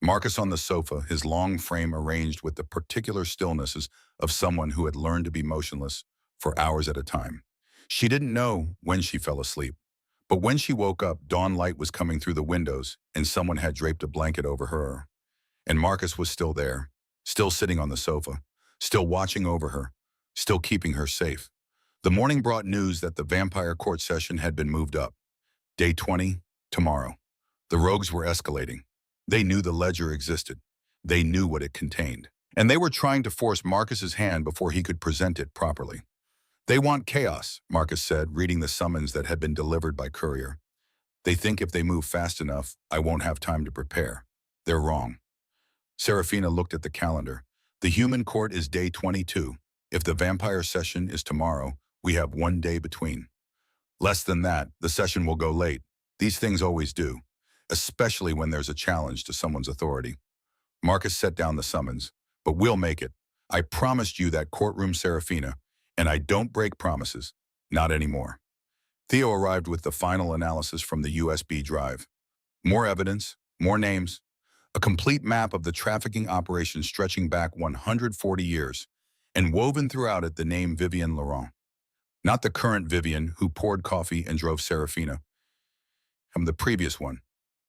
Marcus on the sofa, his long frame arranged with the particular stillnesses of someone who had learned to be motionless for hours at a time. She didn't know when she fell asleep, but when she woke up, dawn light was coming through the windows and someone had draped a blanket over her. And Marcus was still there, still sitting on the sofa, still watching over her, still keeping her safe. The morning brought news that the vampire court session had been moved up. Day 20, tomorrow. The rogues were escalating. They knew the ledger existed. They knew what it contained. And they were trying to force Marcus's hand before he could present it properly. They want chaos, Marcus said, reading the summons that had been delivered by courier. They think if they move fast enough, I won't have time to prepare. They're wrong. Serafina looked at the calendar. The human court is day 22. If the vampire session is tomorrow, we have 1 day between. Less than that, the session will go late. These things always do, especially when there's a challenge to someone's authority. Marcus set down the summons. But we'll make it. I promised you that courtroom, Serafina, and I don't break promises. Not anymore. Theo arrived with the final analysis from the USB drive. More evidence, more names, a complete map of the trafficking operation stretching back 140 years, and woven throughout it the name Vivian Laurent. Not the current Vivian who poured coffee and drove Serafina. The previous one,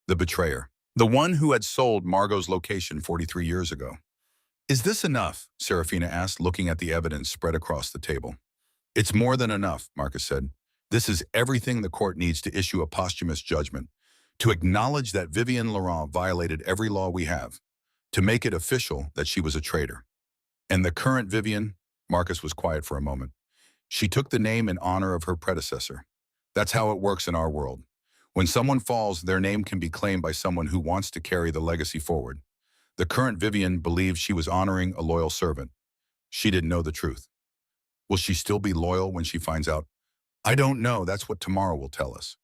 the betrayer. The one who had sold Margot's location 43 years ago. Is this enough? Serafina asked, looking at the evidence spread across the table. It's more than enough, Marcus said. This is everything the court needs to issue a posthumous judgment, to acknowledge that Vivian Laurent violated every law we have, to make it official that she was a traitor. And the current Vivian, Marcus was quiet for a moment. She took the name in honor of her predecessor. That's how it works in our world. When someone falls, their name can be claimed by someone who wants to carry the legacy forward. The current Vivian believed she was honoring a loyal servant. She didn't know the truth. Will she still be loyal when she finds out? I don't know. That's what tomorrow will tell us.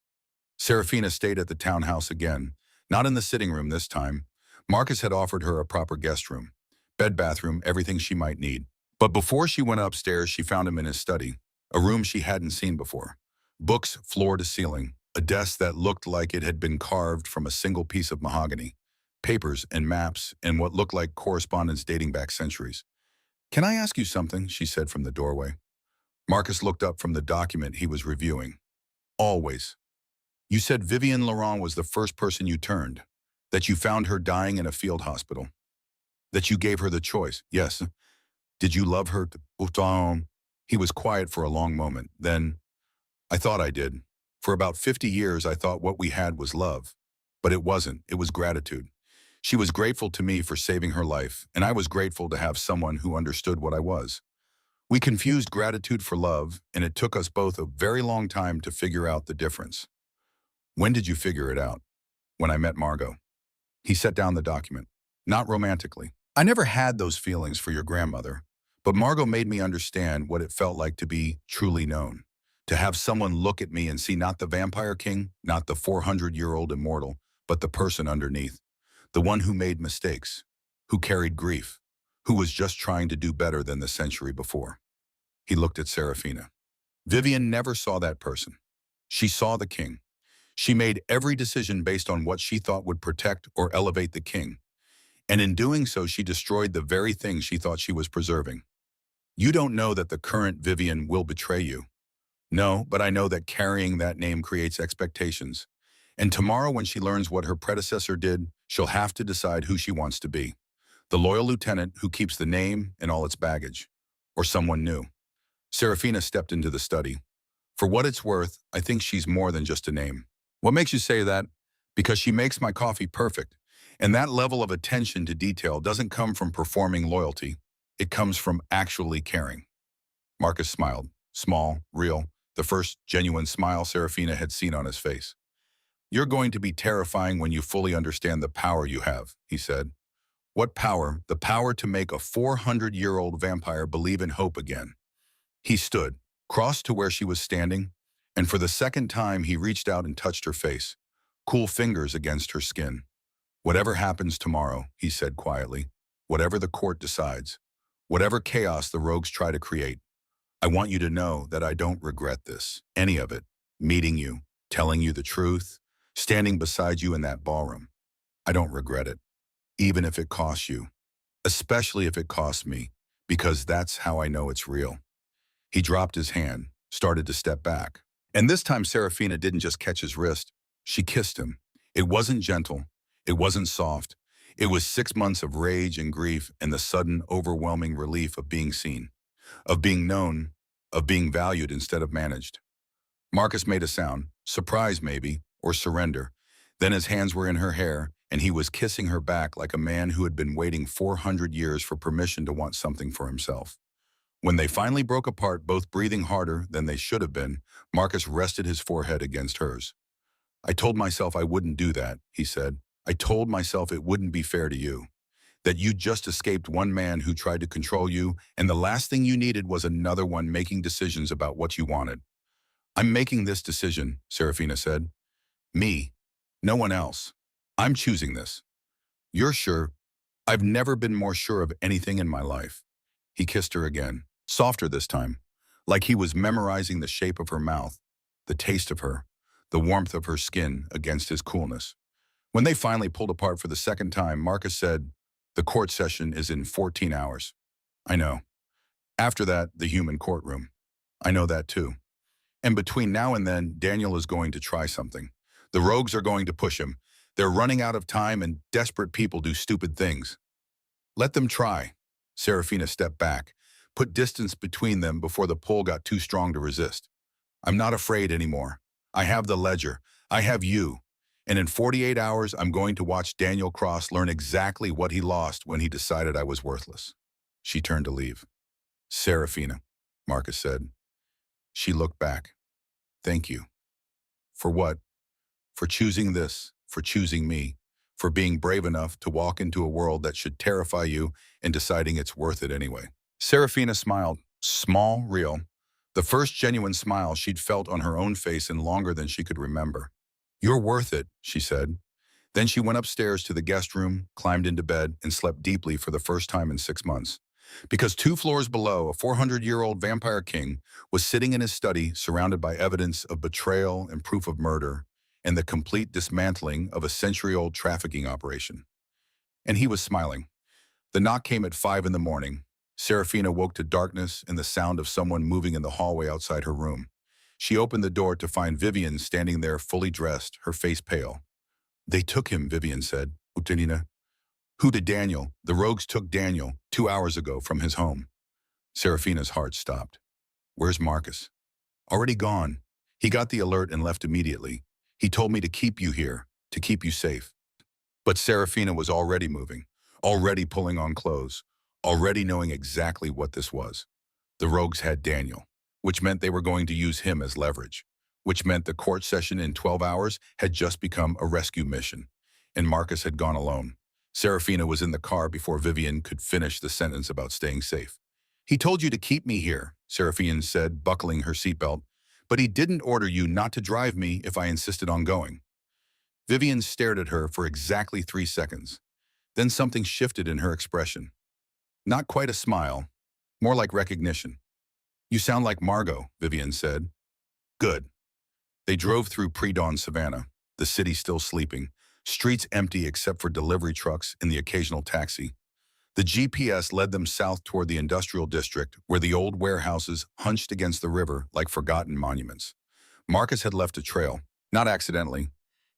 Serafina stayed at the townhouse again, not in the sitting room this time. Marcus had offered her a proper guest room, bed, bathroom, everything she might need. But before she went upstairs, she found him in his study, a room she hadn't seen before. Books floor to ceiling, a desk that looked like it had been carved from a single piece of mahogany, papers and maps and what looked like correspondence dating back centuries. Can I ask you something? She said from the doorway. Marcus looked up from the document he was reviewing. Always. You said Vivian Laurent was the first person you turned, that you found her dying in a field hospital, that you gave her the choice. Yes. Did you love her? He was quiet for a long moment. Then, I thought I did. For about 50 years, I thought what we had was love. But it wasn't. It was gratitude. She was grateful to me for saving her life, and I was grateful to have someone who understood what I was. We confused gratitude for love, and it took us both a very long time to figure out the difference. When did you figure it out? When I met Margot. He set down the document. Not romantically. I never had those feelings for your grandmother, but Margot made me understand what it felt like to be truly known. To have someone look at me and see not the vampire king, not the 400-year-old immortal, but the person underneath. The one who made mistakes, who carried grief, who was just trying to do better than the century before. He looked at Serafina. Vivian never saw that person. She saw the king. She made every decision based on what she thought would protect or elevate the king. And in doing so, she destroyed the very thing she thought she was preserving. You don't know that the current Vivian will betray you. No, but I know that carrying that name creates expectations. And tomorrow when she learns what her predecessor did, she'll have to decide who she wants to be. The loyal lieutenant who keeps the name and all its baggage. Or someone new. Serafina stepped into the study. For what it's worth, I think she's more than just a name. What makes you say that? Because she makes my coffee perfect. And that level of attention to detail doesn't come from performing loyalty. It comes from actually caring. Marcus smiled, small, real, the first genuine smile Serafina had seen on his face. "You're going to be terrifying when you fully understand the power you have," he said. "What power? The power to make a 400-year-old vampire believe in hope again." He stood, crossed to where she was standing, and for the second time he reached out and touched her face, cool fingers against her skin. "Whatever happens tomorrow," he said quietly, "whatever the court decides, whatever chaos the rogues try to create, I want you to know that I don't regret this, any of it, meeting you, telling you the truth, standing beside you in that ballroom. I don't regret it, even if it costs you, especially if it costs me, because that's how I know it's real." He dropped his hand, started to step back. And this time Serafina didn't just catch his wrist, she kissed him. It wasn't gentle, it wasn't soft. It was 6 months of rage and grief and the sudden, overwhelming relief of being seen, of being known, of being valued instead of managed. Marcus made a sound, surprise maybe, or surrender. Then his hands were in her hair, and he was kissing her back like a man who had been waiting 400 years for permission to want something for himself. When they finally broke apart, both breathing harder than they should have been, Marcus rested his forehead against hers. "I told myself I wouldn't do that," he said. "I told myself it wouldn't be fair to you. That you just escaped one man who tried to control you, and the last thing you needed was another one making decisions about what you wanted." "I'm making this decision," Serafina said. "Me. No one else. I'm choosing this." "You're sure?" "I've never been more sure of anything in my life." He kissed her again, softer this time, like he was memorizing the shape of her mouth, the taste of her, the warmth of her skin against his coolness. When they finally pulled apart for the second time, Marcus said, "The court session is in 14 hours. "I know. After that, the human courtroom." "I know that too. And between now and then, Daniel is going to try something. The rogues are going to push him. They're running out of time and desperate people do stupid things. Let them try." Serafina stepped back, put distance between them before the pull got too strong to resist. "I'm not afraid anymore. I have the ledger. I have you. And in 48 hours, I'm going to watch Daniel Cross learn exactly what he lost when he decided I was worthless." She turned to leave. "Serafina," Marcus said. She looked back. "Thank you." "For what?" "For choosing this, for choosing me, for being brave enough to walk into a world that should terrify you and deciding it's worth it anyway." Serafina smiled, small, real, the first genuine smile she'd felt on her own face in longer than she could remember. "You're worth it," she said. Then she went upstairs to the guest room, climbed into bed, and slept deeply for the first time in 6 months. Because 2 floors below, a 400-year-old vampire king was sitting in his study surrounded by evidence of betrayal and proof of murder and the complete dismantling of a century-old trafficking operation. And he was smiling. The knock came at 5 in the morning. Serafina woke to darkness and the sound of someone moving in the hallway outside her room. She opened the door to find Vivian standing there fully dressed, her face pale. "They took him," Vivian said. "Utenina." "Who did Daniel? The rogues took Daniel 2 hours ago from his home." Serafina's heart stopped. "Where's Marcus?" "Already gone. He got the alert and left immediately. He told me to keep you here, to keep you safe." But Serafina was already moving, already pulling on clothes, already knowing exactly what this was. The rogues had Daniel, which meant they were going to use him as leverage, which meant the court session in 12 hours had just become a rescue mission, and Marcus had gone alone. Serafina was in the car before Vivian could finish the sentence about staying safe. "He told you to keep me here," Serafina said, buckling her seatbelt, "but he didn't order you not to drive me if I insisted on going." Vivian stared at her for exactly 3 seconds. Then something shifted in her expression. Not quite a smile, more like recognition. "You sound like Margot," Vivian said. "Good." They drove through pre-dawn Savannah, the city still sleeping, streets empty except for delivery trucks and the occasional taxi. The GPS led them south toward the industrial district, where the old warehouses hunched against the river like forgotten monuments. Marcus had left a trail, not accidentally.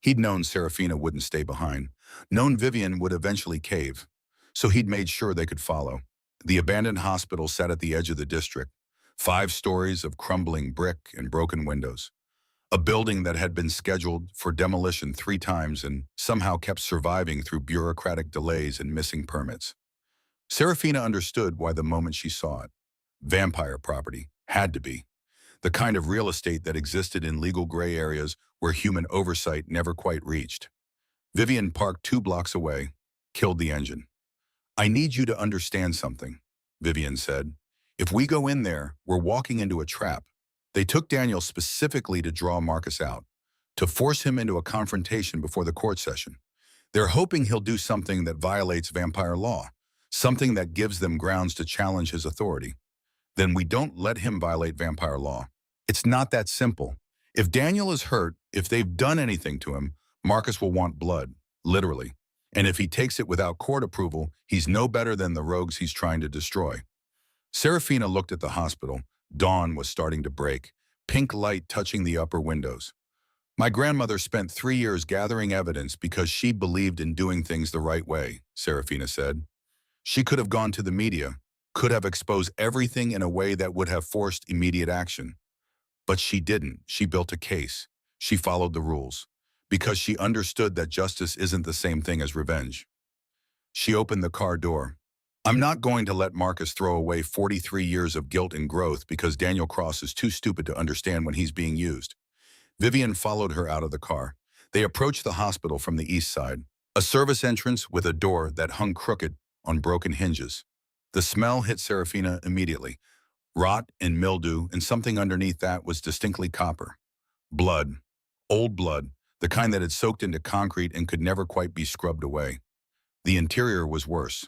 He'd known Serafina wouldn't stay behind, known Vivian would eventually cave, so he'd made sure they could follow. The abandoned hospital sat at the edge of the district, 5 stories of crumbling brick and broken windows. A building that had been scheduled for demolition 3 times and somehow kept surviving through bureaucratic delays and missing permits. Serafina understood why the moment she saw it. Vampire property. Had to be. The kind of real estate that existed in legal gray areas where human oversight never quite reached. Vivian parked 2 blocks away, killed the engine. I need you to understand something, Vivian said. If we go in there, we're walking into a trap. They took Daniel specifically to draw Marcus out, to force him into a confrontation before the court session. They're hoping he'll do something that violates vampire law, something that gives them grounds to challenge his authority. Then we don't let him violate vampire law. It's not that simple. If Daniel is hurt, if they've done anything to him, Marcus will want blood, literally. And if he takes it without court approval, he's no better than the rogues he's trying to destroy. Serafina looked at the hospital. Dawn was starting to break, pink light touching the upper windows. My grandmother spent 3 years gathering evidence because she believed in doing things the right way, Serafina said. She could have gone to the media, could have exposed everything in a way that would have forced immediate action. But she didn't. She built a case. She followed the rules. Because she understood that justice isn't the same thing as revenge. She opened the car door. I'm not going to let Marcus throw away 43 years of guilt and growth because Daniel Cross is too stupid to understand when he's being used. Vivian followed her out of the car. They approached the hospital from the east side, a service entrance with a door that hung crooked on broken hinges. The smell hit Serafina immediately. Rot and mildew, and something underneath that was distinctly copper. Blood. Old blood, the kind that had soaked into concrete and could never quite be scrubbed away. The interior was worse.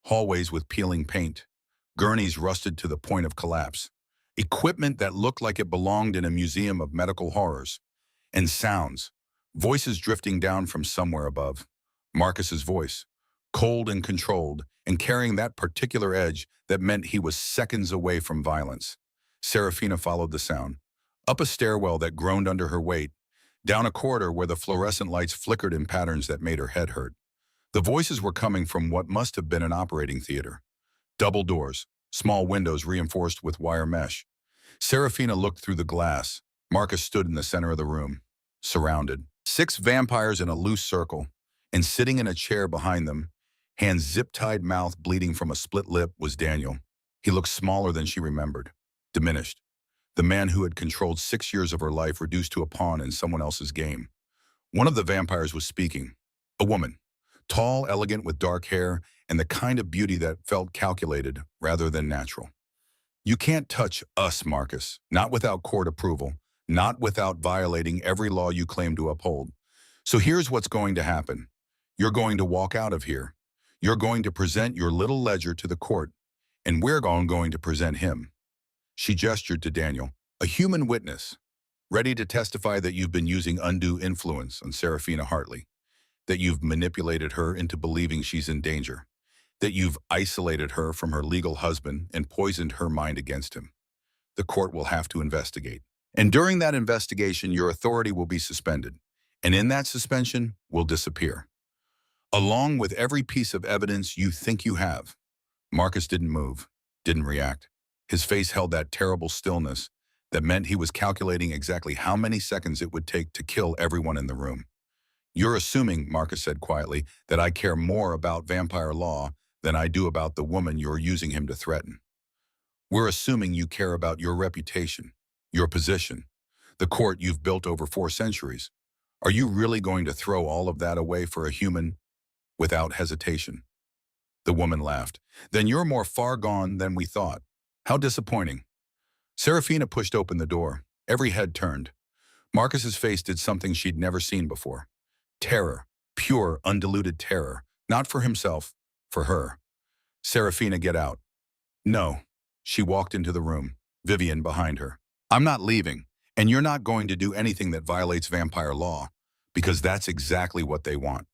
Hallways with peeling paint. Gurneys rusted to the point of collapse. Equipment that looked like it belonged in a museum of medical horrors. And sounds. Voices drifting down from somewhere above. Marcus's voice. Cold and controlled, and carrying that particular edge that meant he was seconds away from violence. Serafina followed the sound. Up a stairwell that groaned under her weight. Down a corridor where the fluorescent lights flickered in patterns that made her head hurt. The voices were coming from what must have been an operating theater. Double doors, small windows reinforced with wire mesh. Serafina looked through the glass. Marcus stood in the center of the room, surrounded. 6 vampires in a loose circle, and sitting in a chair behind them, hands zip-tied, mouth bleeding from a split lip, was Daniel. He looked smaller than she remembered, diminished. The man who had controlled 6 years of her life reduced to a pawn in someone else's game. One of the vampires was speaking. A woman. Tall, elegant, with dark hair, and the kind of beauty that felt calculated rather than natural. You can't touch us, Marcus, not without court approval, not without violating every law you claim to uphold. So here's what's going to happen. You're going to walk out of here. You're going to present your little ledger to the court, and we're going to present him. She gestured to Daniel, a human witness, ready to testify that you've been using undue influence on Serafina Hartley, that you've manipulated her into believing she's in danger, that you've isolated her from her legal husband and poisoned her mind against him. The court will have to investigate. And during that investigation, your authority will be suspended, and in that suspension will disappear. Along with every piece of evidence you think you have. Marcus didn't move, didn't react. His face held that terrible stillness that meant he was calculating exactly how many seconds it would take to kill everyone in the room. You're assuming, Marcus said quietly, that I care more about vampire law than I do about the woman you're using him to threaten. We're assuming you care about your reputation, your position, the court you've built over 4 centuries. Are you really going to throw all of that away for a human without hesitation? The woman laughed. Then you're more far gone than we thought. How disappointing. Serafina pushed open the door. Every head turned. Marcus's face did something she'd never seen before. Terror, pure, undiluted terror, not for himself, for her. Serafina, get out. No. She walked into the room, Vivian behind her. I'm not leaving, and you're not going to do anything that violates vampire law, because that's exactly what they want.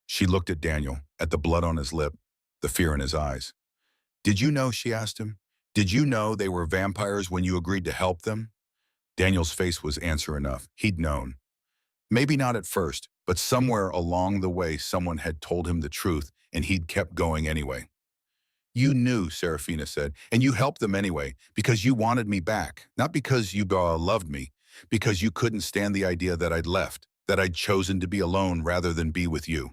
She looked at Daniel, at the blood on his lip, the fear in his eyes. Did you know, she asked him, did you know they were vampires when you agreed to help them? Daniel's face was answer enough. He'd known. Maybe not at first, but somewhere along the way someone had told him the truth, and he'd kept going anyway. You knew, Serafina said, and you helped them anyway, because you wanted me back, not because you loved me, Because you couldn't stand the idea that I'd left, that I'd chosen to be alone rather than be with you.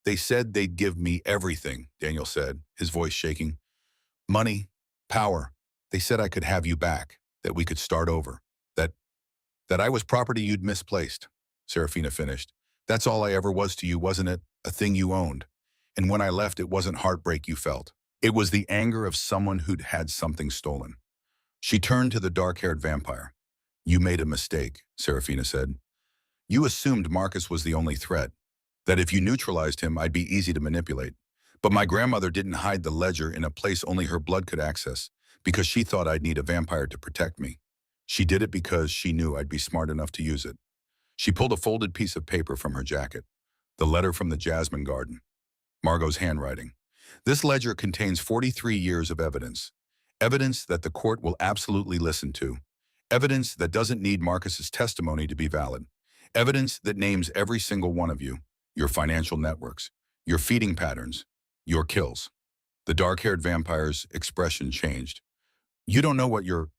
They said they'd give me everything, Daniel said, his voice shaking. Money, power. They said I could have you back, that we could start over, that that I was property you'd misplaced, Serafina finished. That's all I ever was to you, wasn't it? A thing you owned. And when I left, it wasn't heartbreak you felt. It was the anger of someone who'd had something stolen. She turned to the dark-haired vampire. You made a mistake, Serafina said. You assumed Marcus was the only threat, that if you neutralized him, I'd be easy to manipulate. But my grandmother didn't hide the ledger in a place only her blood could access, because she thought I'd need a vampire to protect me. She did it because she knew I'd be smart enough to use it. She pulled a folded piece of paper from her jacket, the letter from the Jasmine Garden, Margot's handwriting. This ledger contains 43 years of evidence. Evidence that the court will absolutely listen to. Evidence that doesn't need Marcus's testimony to be valid. Evidence that names every single one of you, your financial networks, your feeding patterns, your kills. The dark-haired vampire's expression changed. You don't know what you're...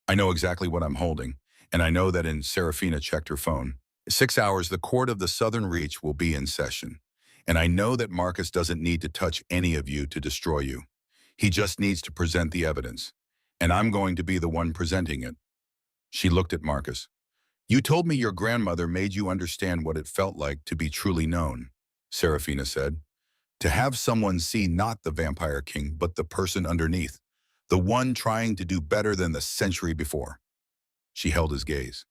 I know exactly what I'm holding, and I know that in Serafina checked her phone. 6 hours, the court of the Southern Reach will be in session. And I know that Marcus doesn't need to touch any of you to destroy you. He just needs to present the evidence. And I'm going to be the one presenting it. She looked at Marcus. You told me your grandmother made you understand what it felt like to be truly known, Serafina said. To have someone see not the vampire king, but the person underneath. The one trying to do better than the century before. She held his gaze.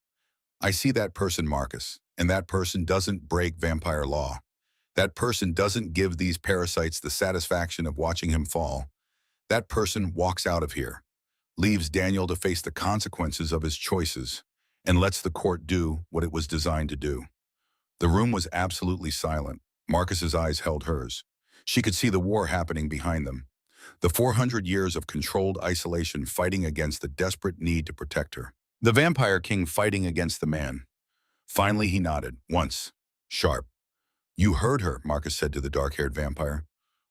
I see that person, Marcus, and that person doesn't break vampire law. That person doesn't give these parasites the satisfaction of watching him fall. That person walks out of here, leaves Daniel to face the consequences of his choices, and lets the court do what it was designed to do. The room was absolutely silent. Marcus's eyes held hers. She could see the war happening behind them. The 400 years of controlled isolation fighting against the desperate need to protect her. The vampire king fighting against the man. Finally, he nodded, once, sharp. You heard her, Marcus said to the dark-haired vampire.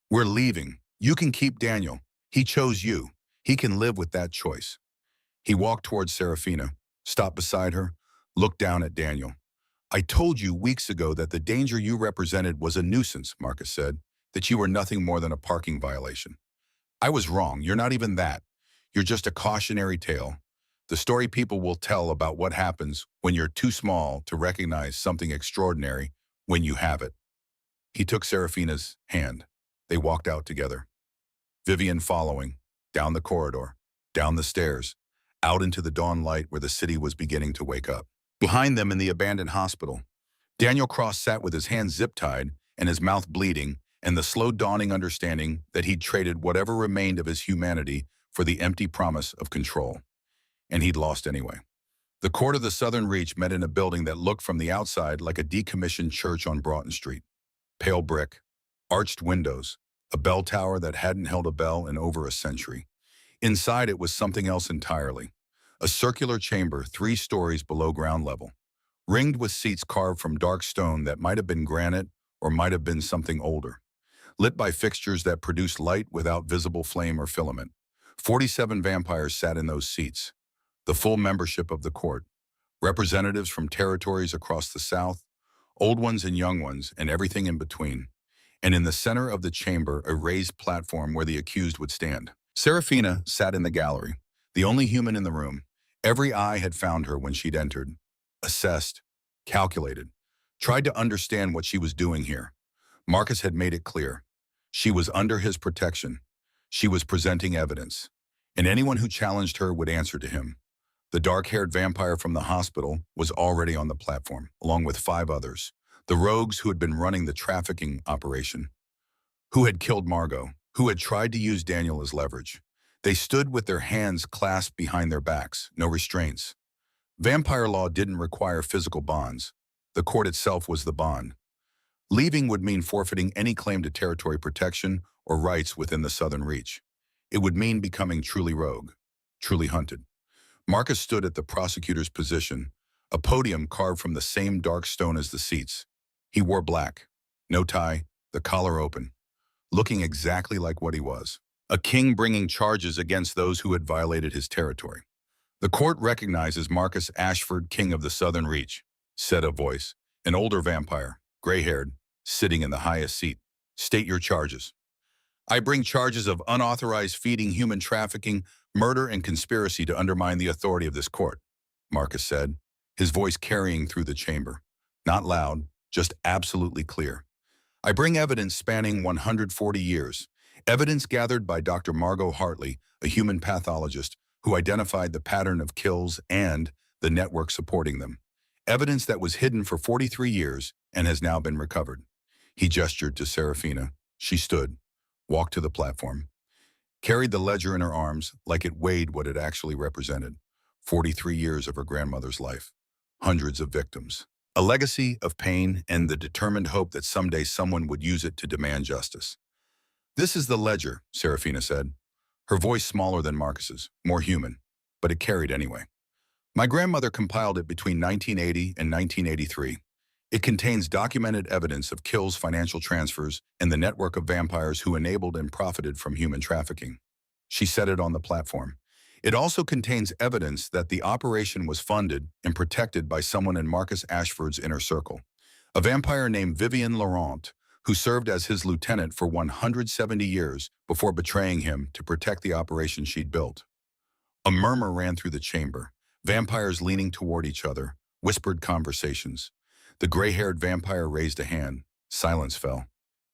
We're leaving. You can keep Daniel. He chose you. He can live with that choice. He walked towards Serafina, stopped beside her, looked down at Daniel. I told you weeks ago that the danger you represented was a nuisance, Marcus said, that you were nothing more than a parking violation. I was wrong. You're not even that. You're just a cautionary tale. The story people will tell about what happens when you're too small to recognize something extraordinary when you have it. He took Serafina's hand. They walked out together. Vivian following, down the corridor, down the stairs, out into the dawn light where the city was beginning to wake up. Behind them in the abandoned hospital, Daniel Cross sat with his hands zip-tied and his mouth bleeding, and the slow dawning understanding that he'd traded whatever remained of his humanity for the empty promise of control. And he'd lost anyway. The court of the Southern Reach met in a building that looked from the outside like a decommissioned church on Broughton Street. Pale brick, arched windows, a bell tower that hadn't held a bell in over a century. Inside it was something else entirely. A circular chamber 3 stories below ground level, ringed with seats carved from dark stone that might have been granite or might have been something older. Lit by fixtures that produced light without visible flame or filament. 47 vampires sat in those seats. The full membership of the court. Representatives from territories across the South, old ones and young ones, and everything in between. And in the center of the chamber, a raised platform where the accused would stand. Serafina sat in the gallery, the only human in the room. Every eye had found her when she'd entered. Assessed, calculated, tried to understand what she was doing here. Marcus had made it clear. She was under his protection. She was presenting evidence. And anyone who challenged her would answer to him. The dark-haired vampire from the hospital was already on the platform, along with 5 others. The rogues who had been running the trafficking operation. Who had killed Margot. Who had tried to use Daniel as leverage. They stood with their hands clasped behind their backs, no restraints. Vampire law didn't require physical bonds. The court itself was the bond. Leaving would mean forfeiting any claim to territory protection or rights within the Southern Reach. It would mean becoming truly rogue, truly hunted. Marcus stood at the prosecutor's position, a podium carved from the same dark stone as the seats. He wore black, no tie, the collar open, looking exactly like what he was. A king bringing charges against those who had violated his territory. The court recognizes Marcus Ashford, king of the Southern Reach, said a voice, an older vampire, gray-haired, sitting in the highest seat. State your charges. I bring charges of unauthorized feeding, human trafficking, murder, and conspiracy to undermine the authority of this court, Marcus said, his voice carrying through the chamber. Not loud, just absolutely clear. I bring evidence spanning 140 years, evidence gathered by Dr. Margot Hartley, a human pathologist who identified the pattern of kills and the network supporting them. Evidence that was hidden for 43 years and has now been recovered. He gestured to Serafina. She stood, walked to the platform, carried the ledger in her arms like it weighed what it actually represented. 43 years of her grandmother's life, hundreds of victims. A legacy of pain and the determined hope that someday someone would use it to demand justice. This is the ledger, Serafina said, her voice smaller than Marcus's, more human, but it carried anyway. My grandmother compiled it between 1980 and 1983. It contains documented evidence of kills, financial transfers, and the network of vampires who enabled and profited from human trafficking. She said it on the platform. It also contains evidence that the operation was funded and protected by someone in Marcus Ashford's inner circle, a vampire named Vivian Laurent, who served as his lieutenant for 170 years before betraying him to protect the operation she'd built. A murmur ran through the chamber, vampires leaning toward each other, whispered conversations. The gray-haired vampire raised a hand. Silence fell.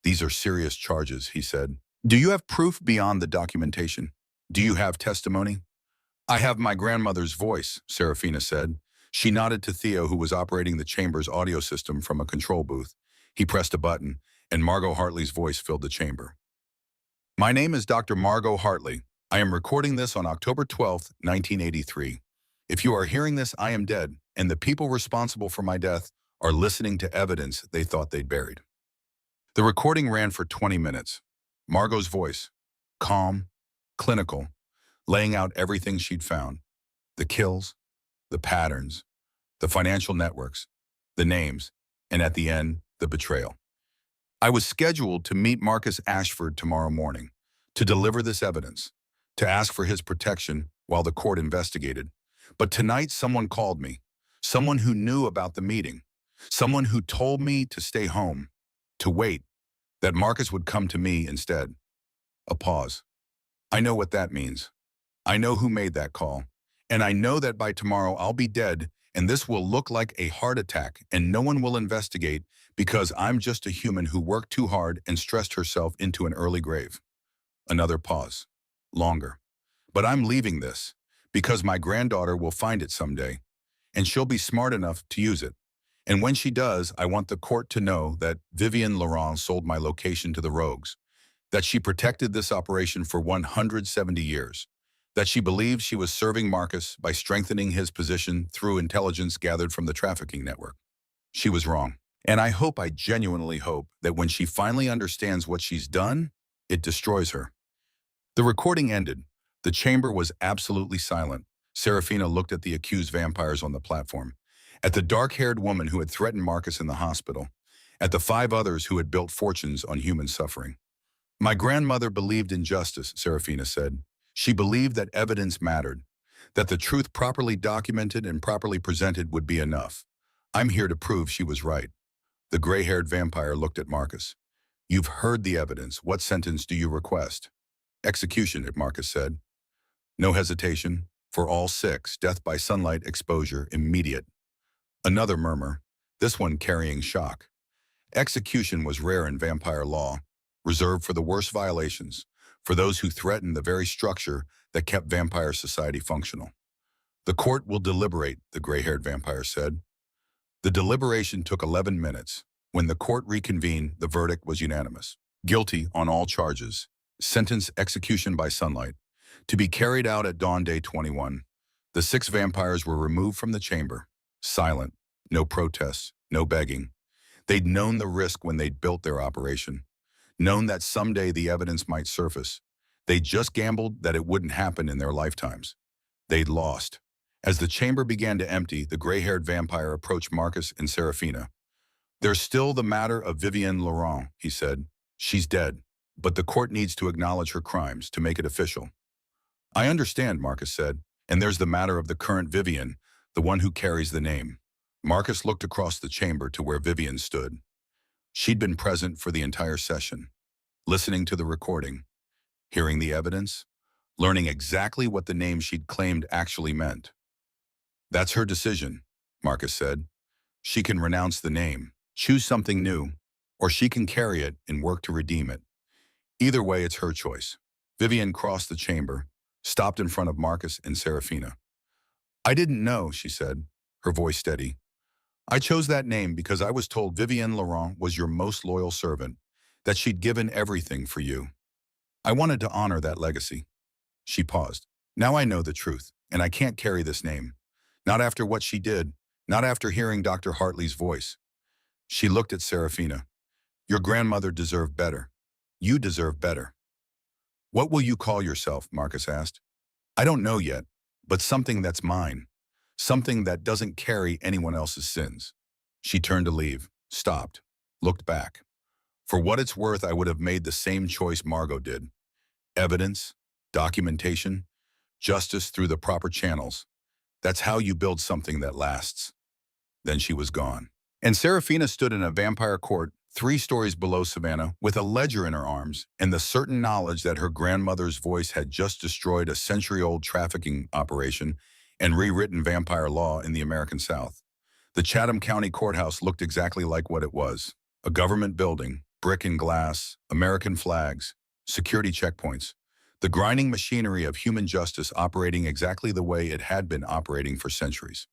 These are serious charges, he said. Do you have proof beyond the documentation? Do you have testimony? I have my grandmother's voice, Serafina said. She nodded to Theo, who was operating the chamber's audio system from a control booth. He pressed a button, and Margot Hartley's voice filled the chamber. My name is Dr. Margot Hartley. I am recording this on October 12, 1983. If you are hearing this, I am dead, and the people responsible for my death are listening to evidence they thought they'd buried. The recording ran for 20 minutes. Margot's voice, calm, clinical, laying out everything she'd found. The kills, the patterns, the financial networks, the names, and at the end, the betrayal. I was scheduled to meet Marcus Ashford tomorrow morning, to deliver this evidence, to ask for his protection while the court investigated. But tonight someone called me, someone who knew about the meeting, someone who told me to stay home, to wait, that Marcus would come to me instead. A pause. I know what that means. I know who made that call, and I know that by tomorrow I'll be dead, and this will look like a heart attack, and no one will investigate because I'm just a human who worked too hard and stressed herself into an early grave. Another pause. Longer. But I'm leaving this because my granddaughter will find it someday, and she'll be smart enough to use it. And when she does, I want the court to know that Vivian Laurent sold my location to the rogues, that she protected this operation for 170 years, that she believed she was serving Marcus by strengthening his position through intelligence gathered from the trafficking network. She was wrong. And I genuinely hope, that when she finally understands what she's done, it destroys her. The recording ended. The chamber was absolutely silent. Serafina looked at the accused vampires on the platform, at the dark-haired woman who had threatened Marcus in the hospital, at the 5 others who had built fortunes on human suffering. My grandmother believed in justice, Serafina said. She believed that evidence mattered, that the truth properly documented and properly presented would be enough. I'm here to prove she was right. The gray-haired vampire looked at Marcus. You've heard the evidence. What sentence do you request? Execution, Marcus said. No hesitation. For all 6, death by sunlight exposure, immediate. Another murmur, this one carrying shock. Execution was rare in vampire law, reserved for the worst violations, for those who threatened the very structure that kept vampire society functional. The court will deliberate, the gray-haired vampire said. The deliberation took 11 minutes. When the court reconvened, the verdict was unanimous. Guilty on all charges. Sentence execution by sunlight. To be carried out at dawn day 21. The 6 vampires were removed from the chamber. Silent. No protests. No begging. They'd known the risk when they'd built their operation. Known that someday the evidence might surface. They'd just gambled that it wouldn't happen in their lifetimes. They'd lost. As the chamber began to empty, the gray-haired vampire approached Marcus and Serafina. There's still the matter of Vivian Laurent, he said. She's dead, but the court needs to acknowledge her crimes to make it official. I understand, Marcus said. And there's the matter of the current Vivian, the one who carries the name. Marcus looked across the chamber to where Vivian stood. She'd been present for the entire session, listening to the recording, hearing the evidence, learning exactly what the name she'd claimed actually meant. That's her decision, Marcus said. She can renounce the name, choose something new, or she can carry it and work to redeem it. Either way, it's her choice. Vivian crossed the chamber, stopped in front of Marcus and Serafina. I didn't know, she said, her voice steady. I chose that name because I was told Vivienne Laurent was your most loyal servant, that she'd given everything for you. I wanted to honor that legacy. She paused. Now I know the truth, and I can't carry this name. Not after what she did, not after hearing Dr. Hartley's voice. She looked at Serafina. Your grandmother deserved better. You deserve better. What will you call yourself? Marcus asked. I don't know yet, but something that's mine. Something that doesn't carry anyone else's sins. She turned to leave, stopped, looked back. For what it's worth, I would have made the same choice Margot did. Evidence, documentation, justice through the proper channels. That's how you build something that lasts. Then she was gone. And Serafina stood in a vampire court 3 stories below Savannah with a ledger in her arms and the certain knowledge that her grandmother's voice had just destroyed a century-old trafficking operation and rewritten vampire law in the American South. The Chatham County Courthouse looked exactly like what it was. A government building, brick and glass, American flags, security checkpoints. The grinding machinery of human justice operating exactly the way it had been operating for centuries.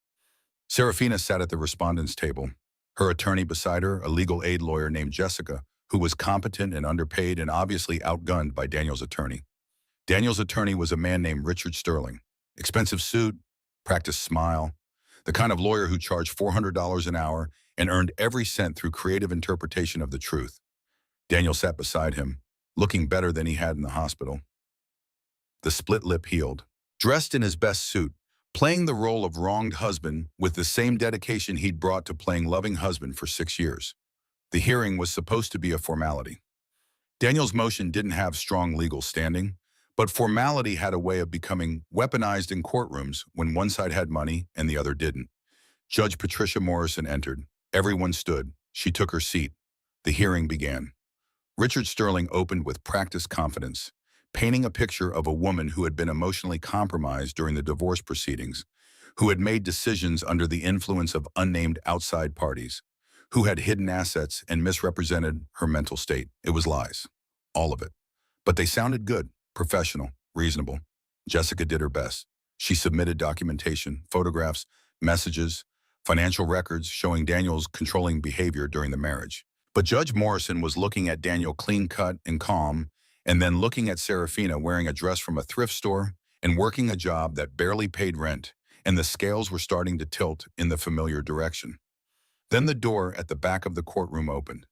Serafina sat at the respondent's table, her attorney beside her, a legal aid lawyer named Jessica, who was competent and underpaid and obviously outgunned by Daniel's attorney. Daniel's attorney was a man named Richard Sterling. Expensive suit, practiced smile, the kind of lawyer who charged $400 an hour and earned every cent through creative interpretation of the truth. Daniel sat beside him, looking better than he had in the hospital. The split lip healed. Dressed in his best suit, playing the role of wronged husband with the same dedication he'd brought to playing loving husband for 6 years. The hearing was supposed to be a formality. Daniel's motion didn't have strong legal standing, but formality had a way of becoming weaponized in courtrooms when one side had money and the other didn't. Judge Patricia Morrison entered. Everyone stood. She took her seat. The hearing began. Richard Sterling opened with practiced confidence, painting a picture of a woman who had been emotionally compromised during the divorce proceedings, who had made decisions under the influence of unnamed outside parties, who had hidden assets and misrepresented her mental state. It was lies. All of it. But they sounded good, professional, reasonable. Jessica did her best. She submitted documentation, photographs, messages, financial records showing Daniel's controlling behavior during the marriage. But Judge Morrison was looking at Daniel clean-cut and calm, and then looking at Serafina wearing a dress from a thrift store and working a job that barely paid rent, and the scales were starting to tilt in the familiar direction. Then the door at the back of the courtroom opened.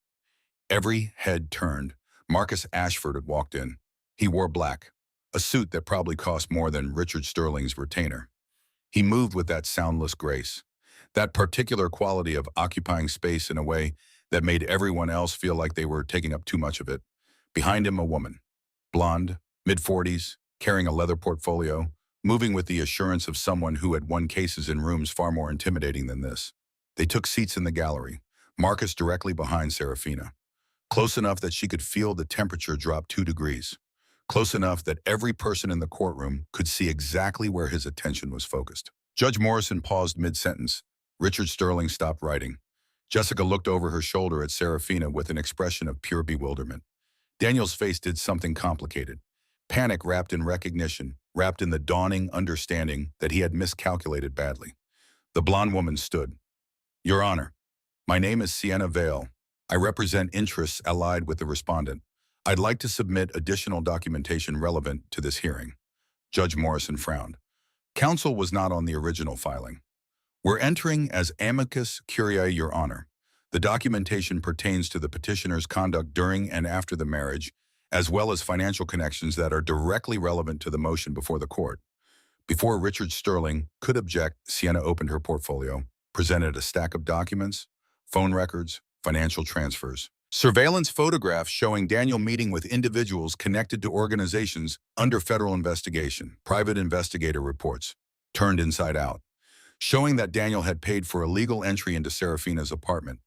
Every head turned. Marcus Ashford had walked in. He wore black, a suit that probably cost more than Richard Sterling's retainer. He moved with that soundless grace, that particular quality of occupying space in a way that made everyone else feel like they were taking up too much of it. Behind him, a woman, blonde, mid-40s, carrying a leather portfolio, moving with the assurance of someone who had won cases in rooms far more intimidating than this. They took seats in the gallery, Marcus directly behind Serafina, close enough that she could feel the temperature drop 2 degrees, close enough that every person in the courtroom could see exactly where his attention was focused. Judge Morrison paused mid-sentence. Richard Sterling stopped writing. Jessica looked over her shoulder at Serafina with an expression of pure bewilderment. Daniel's face did something complicated. Panic wrapped in recognition, wrapped in the dawning understanding that he had miscalculated badly. The blonde woman stood. Your Honor, my name is Sienna Vale. I represent interests allied with the respondent. I'd like to submit additional documentation relevant to this hearing. Judge Morrison frowned. Counsel was not on the original filing. We're entering as amicus curiae, Your Honor. The documentation pertains to the petitioner's conduct during and after the marriage, as well as financial connections that are directly relevant to the motion before the court. Before Richard Sterling could object, Sienna opened her portfolio, presented a stack of documents, phone records, financial transfers, surveillance photographs showing Daniel meeting with individuals connected to organizations under federal investigation, private investigator reports, turned inside out, showing that Daniel had paid for illegal entry into Serafina's apartment,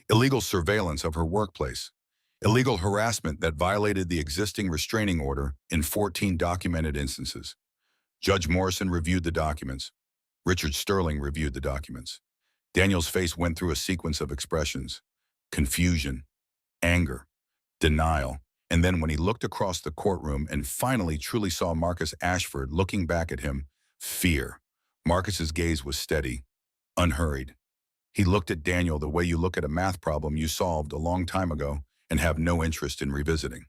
illegal surveillance of her workplace, illegal harassment that violated the existing restraining order in 14 documented instances. Judge Morrison reviewed the documents. Richard Sterling reviewed the documents. Daniel's face went through a sequence of expressions: confusion, anger, denial, and then when he looked across the courtroom and finally truly saw Marcus Ashford looking back at him, fear. Marcus's gaze was steady, unhurried. He looked at Daniel the way you look at a math problem you solved a long time ago and have no interest in revisiting.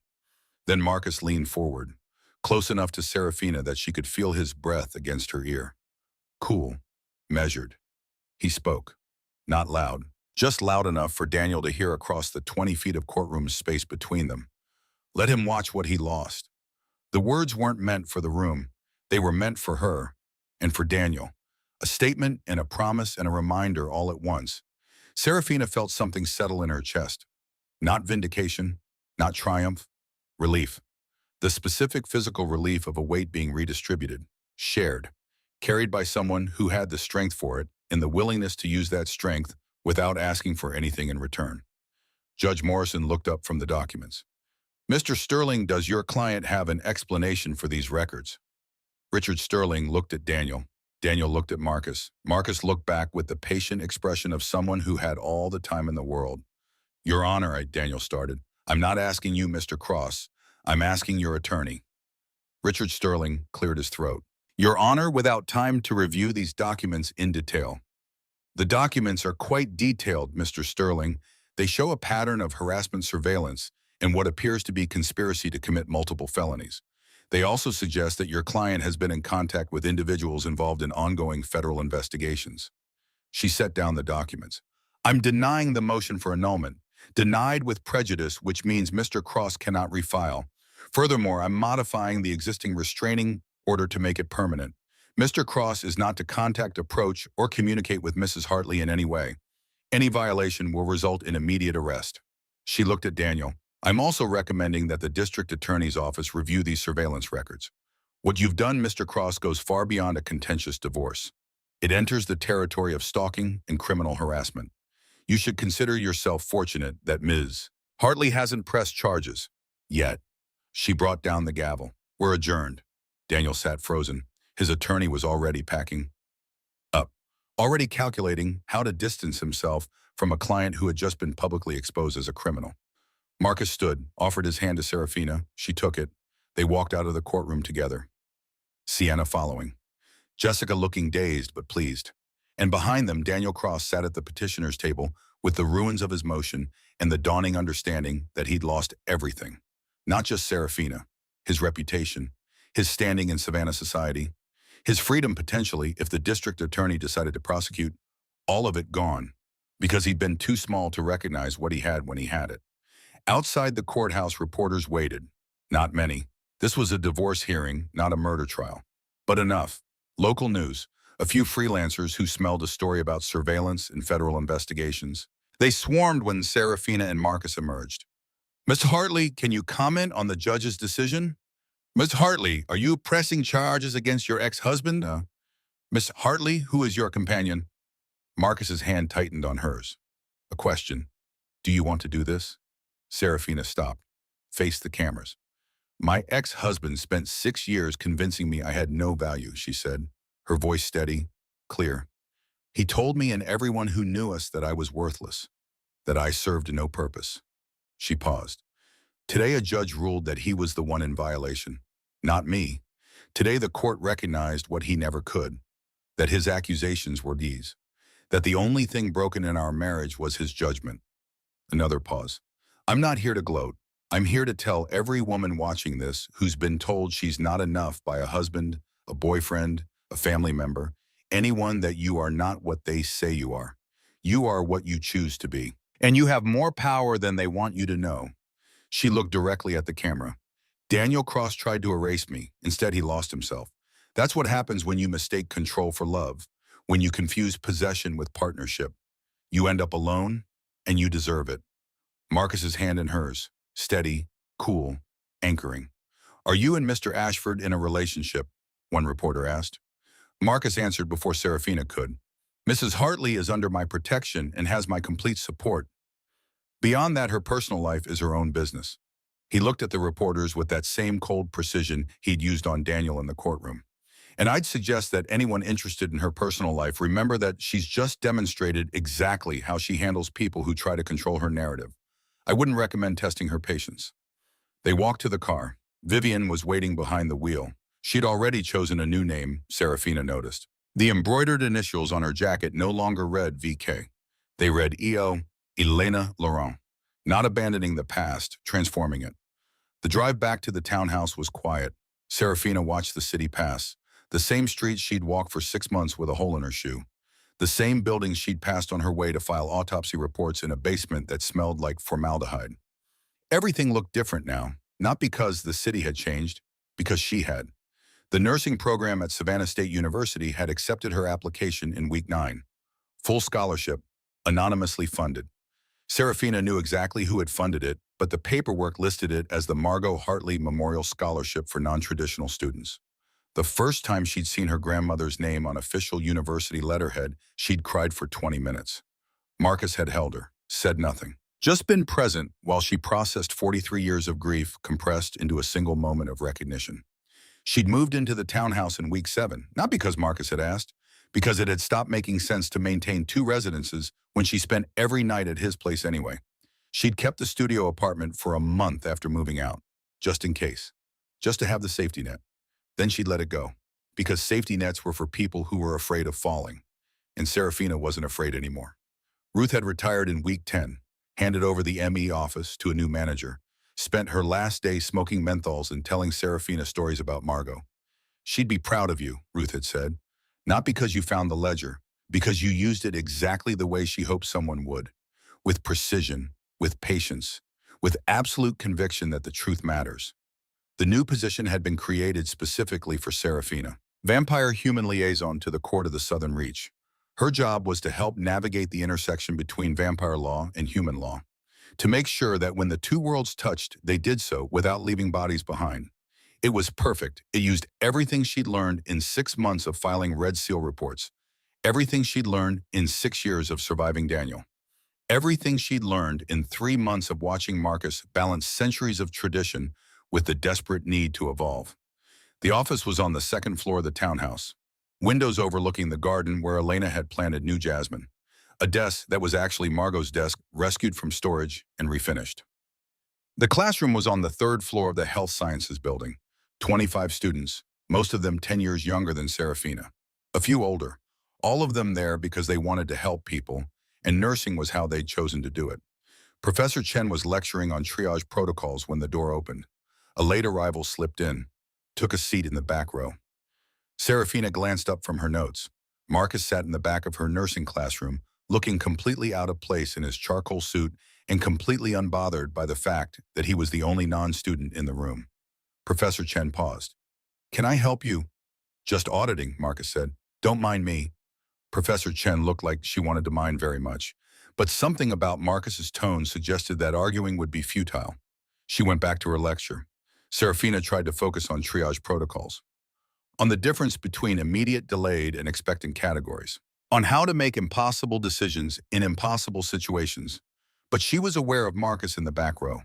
Then Marcus leaned forward, close enough to Serafina that she could feel his breath against her ear. Cool, measured. He spoke. Not loud, just loud enough for Daniel to hear across the 20 feet of courtroom space between them. Let him watch what he lost. The words weren't meant for the room. They were meant for her and for Daniel. A statement and a promise and a reminder all at once. Serafina felt something settle in her chest. Not vindication, not triumph, relief. The specific physical relief of a weight being redistributed, shared, carried by someone who had the strength for it and the willingness to use that strength without asking for anything in return. Judge Morrison looked up from the documents. Mr. Sterling, does your client have an explanation for these records? Richard Sterling looked at Daniel. Daniel looked at Marcus. Marcus looked back with the patient expression of someone who had all the time in the world. Your Honor, Daniel started. I'm not asking you, Mr. Cross. I'm asking your attorney. Richard Sterling cleared his throat. Your Honor, without time to review these documents in detail. The documents are quite detailed, Mr. Sterling. They show a pattern of harassment surveillance and what appears to be conspiracy to commit multiple felonies. They also suggest that your client has been in contact with individuals involved in ongoing federal investigations. She set down the documents. I'm denying the motion for annulment. Denied with prejudice, which means Mr. Cross cannot refile. Furthermore, I'm modifying the existing restraining order to make it permanent. Mr. Cross is not to contact, approach, or communicate with Mrs. Hartley in any way. Any violation will result in immediate arrest. She looked at Daniel. I'm also recommending that the district attorney's office review these surveillance records. What you've done, Mr. Cross, goes far beyond a contentious divorce. It enters the territory of stalking and criminal harassment. You should consider yourself fortunate that Ms. Hartley hasn't pressed charges yet. She brought down the gavel. We're adjourned. Daniel sat frozen. His attorney was already packing up, already calculating how to distance himself from a client who had just been publicly exposed as a criminal. Marcus stood, offered his hand to Serafina. She took it. They walked out of the courtroom together. Sienna following. Jessica looking dazed but pleased. And behind them, Daniel Cross sat at the petitioner's table with the ruins of his motion and the dawning understanding that he'd lost everything. Not just Serafina, his reputation, his standing in Savannah society, his freedom potentially if the district attorney decided to prosecute, all of it gone, because he'd been too small to recognize what he had when he had it. Outside the courthouse, reporters waited. Not many. This was a divorce hearing, not a murder trial. But enough. Local news. A few freelancers who smelled a story about surveillance and federal investigations. They swarmed when Serafina and Marcus emerged. Ms. Hartley, can you comment on the judge's decision? Ms. Hartley, are you pressing charges against your ex-husband? Ms. Hartley, who is your companion? Marcus's hand tightened on hers. A question. Do you want to do this? Serafina stopped, faced the cameras. My ex-husband spent 6 years convincing me I had no value, she said, her voice steady, clear. He told me and everyone who knew us that I was worthless, that I served no purpose. She paused. Today a judge ruled that he was the one in violation, not me. Today the court recognized what he never could, that his accusations were these, that the only thing broken in our marriage was his judgment. Another pause. I'm not here to gloat. I'm here to tell every woman watching this who's been told she's not enough by a husband, a boyfriend, a family member, anyone, that you are not what they say you are. You are what you choose to be. And you have more power than they want you to know. She looked directly at the camera. Daniel Cross tried to erase me. Instead, he lost himself. That's what happens when you mistake control for love, when you confuse possession with partnership. You end up alone, and you deserve it. Marcus's hand in hers, steady, cool, anchoring. Are you and Mr. Ashford in a relationship? One reporter asked. Marcus answered before Serafina could. Mrs. Hartley is under my protection and has my complete support. Beyond that, her personal life is her own business. He looked at the reporters with that same cold precision he'd used on Daniel in the courtroom. And I'd suggest that anyone interested in her personal life remember that she's just demonstrated exactly how she handles people who try to control her narrative. I wouldn't recommend testing her patience. They walked to the car. Vivian was waiting behind the wheel. She'd already chosen a new name, Serafina noticed. The embroidered initials on her jacket no longer read VK. They read EO, Elena Laurent, not abandoning the past, transforming it. The drive back to the townhouse was quiet. Serafina watched the city pass. The same streets she'd walked for 6 months with a hole in her shoe. The same buildings she'd passed on her way to file autopsy reports in a basement that smelled like formaldehyde. Everything looked different now, not because the city had changed, because she had. The nursing program at Savannah State University had accepted her application in week 9. Full scholarship, anonymously funded. Serafina knew exactly who had funded it, but the paperwork listed it as the Margot Hartley Memorial Scholarship for Non-Traditional Students. The first time she'd seen her grandmother's name on official university letterhead, she'd cried for 20 minutes. Marcus had held her, said nothing. Just been present while she processed 43 years of grief compressed into a single moment of recognition. She'd moved into the townhouse in week 7, not because Marcus had asked, because it had stopped making sense to maintain 2 residences when she spent every night at his place anyway. She'd kept the studio apartment for a month after moving out, just in case, just to have the safety net. Then she'd let it go, because safety nets were for people who were afraid of falling, and Serafina wasn't afraid anymore. Ruth had retired in week 10, handed over the ME office to a new manager, spent her last day smoking menthols and telling Serafina stories about Margot. She'd be proud of you, Ruth had said, not because you found the ledger, because you used it exactly the way she hoped someone would, with precision, with patience, with absolute conviction that the truth matters. The new position had been created specifically for Serafina, vampire-human liaison to the court of the Southern Reach. Her job was to help navigate the intersection between vampire law and human law, to make sure that when the 2 worlds touched, they did so without leaving bodies behind. It was perfect. It used everything she'd learned in 6 months of filing Red Seal reports, everything she'd learned in 6 years of surviving Daniel, everything she'd learned in 3 months of watching Marcus balance centuries of tradition with the desperate need to evolve. The office was on the 2nd floor of the townhouse, windows overlooking the garden where Elena had planted new jasmine, a desk that was actually Margot's desk, rescued from storage and refinished. The classroom was on the 3rd floor of the health sciences building, 25 students, most of them 10 years younger than Serafina, a few older, all of them there because they wanted to help people, and nursing was how they'd chosen to do it. Professor Chen was lecturing on triage protocols when the door opened. A late arrival slipped in, took a seat in the back row. Serafina glanced up from her notes. Marcus sat in the back of her nursing classroom, looking completely out of place in his charcoal suit and completely unbothered by the fact that he was the only non-student in the room. Professor Chen paused. "Can I help you?" "Just auditing," Marcus said. "Don't mind me." Professor Chen looked like she wanted to mind very much, but something about Marcus's tone suggested that arguing would be futile. She went back to her lecture. Serafina tried to focus on triage protocols, on the difference between immediate, delayed, and expectant categories, on how to make impossible decisions in impossible situations. But she was aware of Marcus in the back row,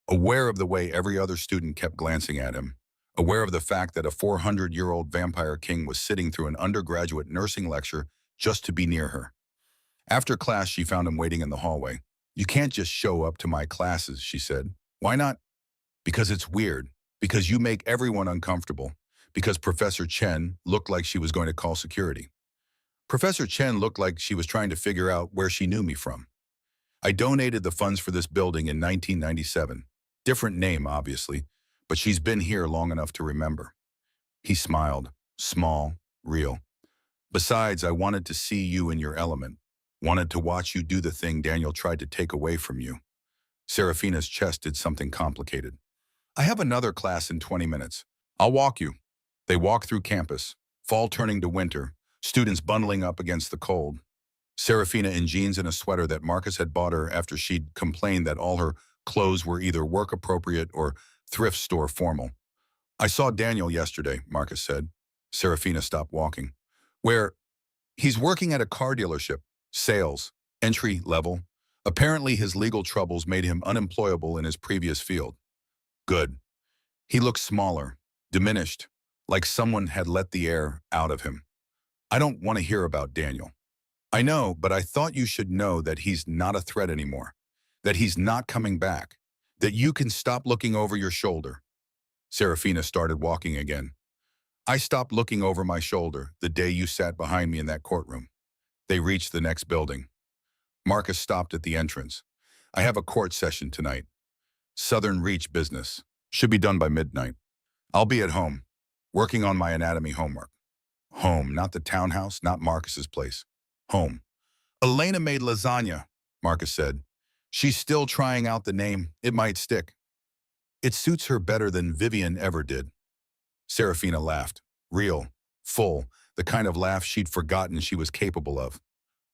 aware of the way every other student kept glancing at him, aware of the fact that a 400-year-old vampire king was sitting through an undergraduate nursing lecture just to be near her. After class, she found him waiting in the hallway. "You can't just show up to my classes," she said. "Why not?" "Because it's weird. Because you make everyone uncomfortable. Because Professor Chen looked like she was going to call security. Professor Chen looked like she was trying to figure out where she knew me from. I donated the funds for this building in 1997. Different name, obviously, but she's been here long enough to remember." He smiled, small, real. "Besides, I wanted to see you in your element. Wanted to watch you do the thing Daniel tried to take away from you." Serafina's chest did something complicated. "I have another class in 20 minutes. I'll walk you." They walked through campus, fall turning to winter, students bundling up against the cold. Serafina in jeans and a sweater that Marcus had bought her after she'd complained that all her clothes were either work-appropriate or thrift store formal. "I saw Daniel yesterday," Marcus said. Serafina stopped walking. Where? He's working at a car dealership. Sales. Entry level. Apparently his legal troubles made him unemployable in his previous field. Good. He looked smaller, diminished, like someone had let the air out of him. I don't want to hear about Daniel. I know, but I thought you should know that he's not a threat anymore, that he's not coming back, that you can stop looking over your shoulder. Serafina started walking again. I stopped looking over my shoulder the day you sat behind me in that courtroom. They reached the next building. Marcus stopped at the entrance. I have a court session tonight. Southern Reach business. Should be done by midnight. I'll be at home, working on my anatomy homework. Home, not the townhouse, not Marcus's place. Home. Elena made lasagna, Marcus said. She's still trying out the name. It might stick. It suits her better than Vivian ever did. Serafina laughed. Real, full, the kind of laugh she'd forgotten she was capable of.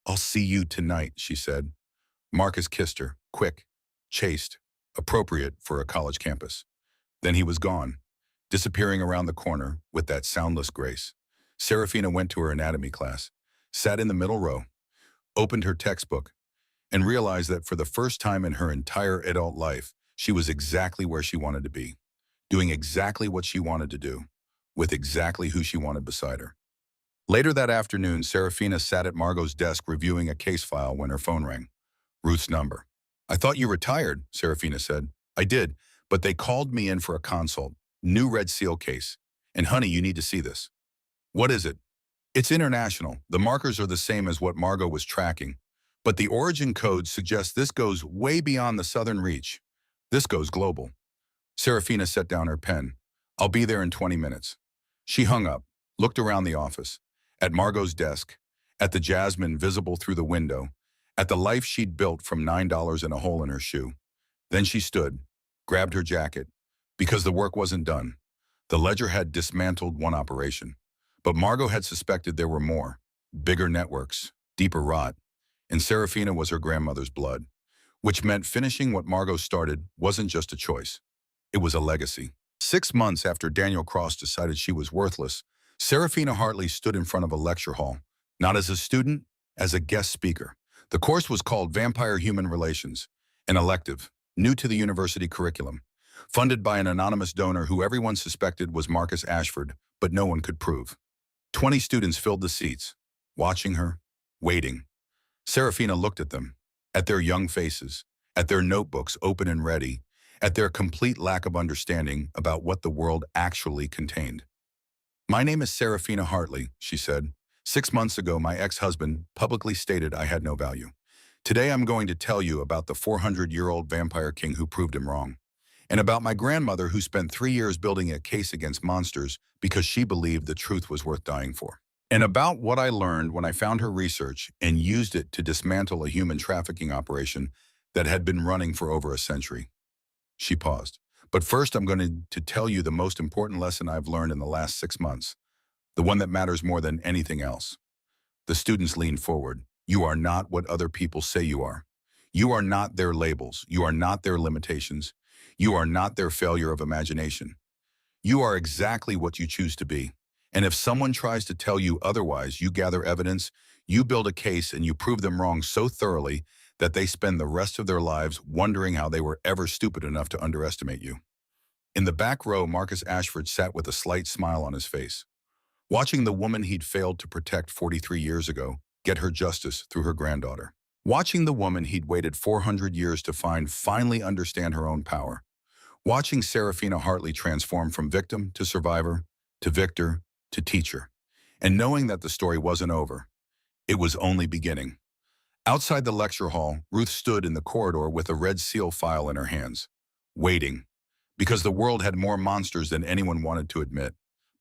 I'll see you tonight, she said. Marcus kissed her, quick, chaste, appropriate for a college campus. Then he was gone, disappearing around the corner with that soundless grace. Serafina went to her anatomy class, sat in the middle row, opened her textbook, and realized that for the first time in her entire adult life, she was exactly where she wanted to be, doing exactly what she wanted to do, with exactly who she wanted beside her. Later that afternoon, Serafina sat at Margot's desk reviewing a case file when her phone rang. Ruth's number. I thought you retired, Serafina said. I did, but they called me in for a consult. New Red Seal case. And honey, you need to see this. What is it? It's international. The markers are the same as what Margot was tracking. But the origin code suggests this goes way beyond the Southern Reach. This goes global. Serafina set down her pen. I'll be there in 20 minutes. She hung up, looked around the office, at Margot's desk, at the jasmine visible through the window, at the life she'd built from $9 and a hole in her shoe. Then she stood, grabbed her jacket, because the work wasn't done. The ledger had dismantled one operation, but Margot had suspected there were more, bigger networks, deeper rot, and Serafina was her grandmother's blood, which meant finishing what Margot started wasn't just a choice. It was a legacy. 6 months after Daniel Cross decided she was worthless, Serafina Hartley stood in front of a lecture hall, not as a student, as a guest speaker. The course was called Vampire Human Relations, an elective, new to the university curriculum, funded by an anonymous donor who everyone suspected was Marcus Ashford, but no one could prove. 20 students filled the seats, watching her, waiting. Serafina looked at them, at their young faces, at their notebooks open and ready, at their complete lack of understanding about what the world actually contained. My name is Serafina Hartley, she said. 6 months ago, my ex-husband publicly stated I had no value. Today, I'm going to tell you about the 400-year-old vampire king who proved him wrong, and about my grandmother who spent 3 years building a case against monsters because she believed the truth was worth dying for, and about what I learned when I found her research and used it to dismantle a human trafficking operation that had been running for over a century. She paused. But first, I'm going to tell you the most important lesson I've learned in the last 6 months, the one that matters more than anything else. The students leaned forward. You are not what other people say you are. You are not their labels. You are not their limitations. You are not their failure of imagination. You are exactly what you choose to be. And if someone tries to tell you otherwise, you gather evidence, you build a case, and you prove them wrong so thoroughly that they spend the rest of their lives wondering how they were ever stupid enough to underestimate you. In the back row, Marcus Ashford sat with a slight smile on his face, watching the woman he'd failed to protect 43 years ago get her justice through her granddaughter. Watching the woman he'd waited 400 years to find finally understand her own power. Watching Serafina Hartley transform from victim to survivor, to victor, to teacher. And knowing that the story wasn't over. It was only beginning. Outside the lecture hall, Ruth stood in the corridor with a Red Seal file in her hands, waiting, because the world had more monsters than anyone wanted to admit,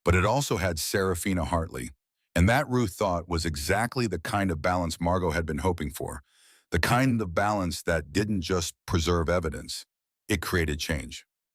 but it also had Serafina Hartley, and that Ruth thought was exactly the kind of balance Margot had been hoping for, the kind of balance that didn't just preserve evidence, it created change.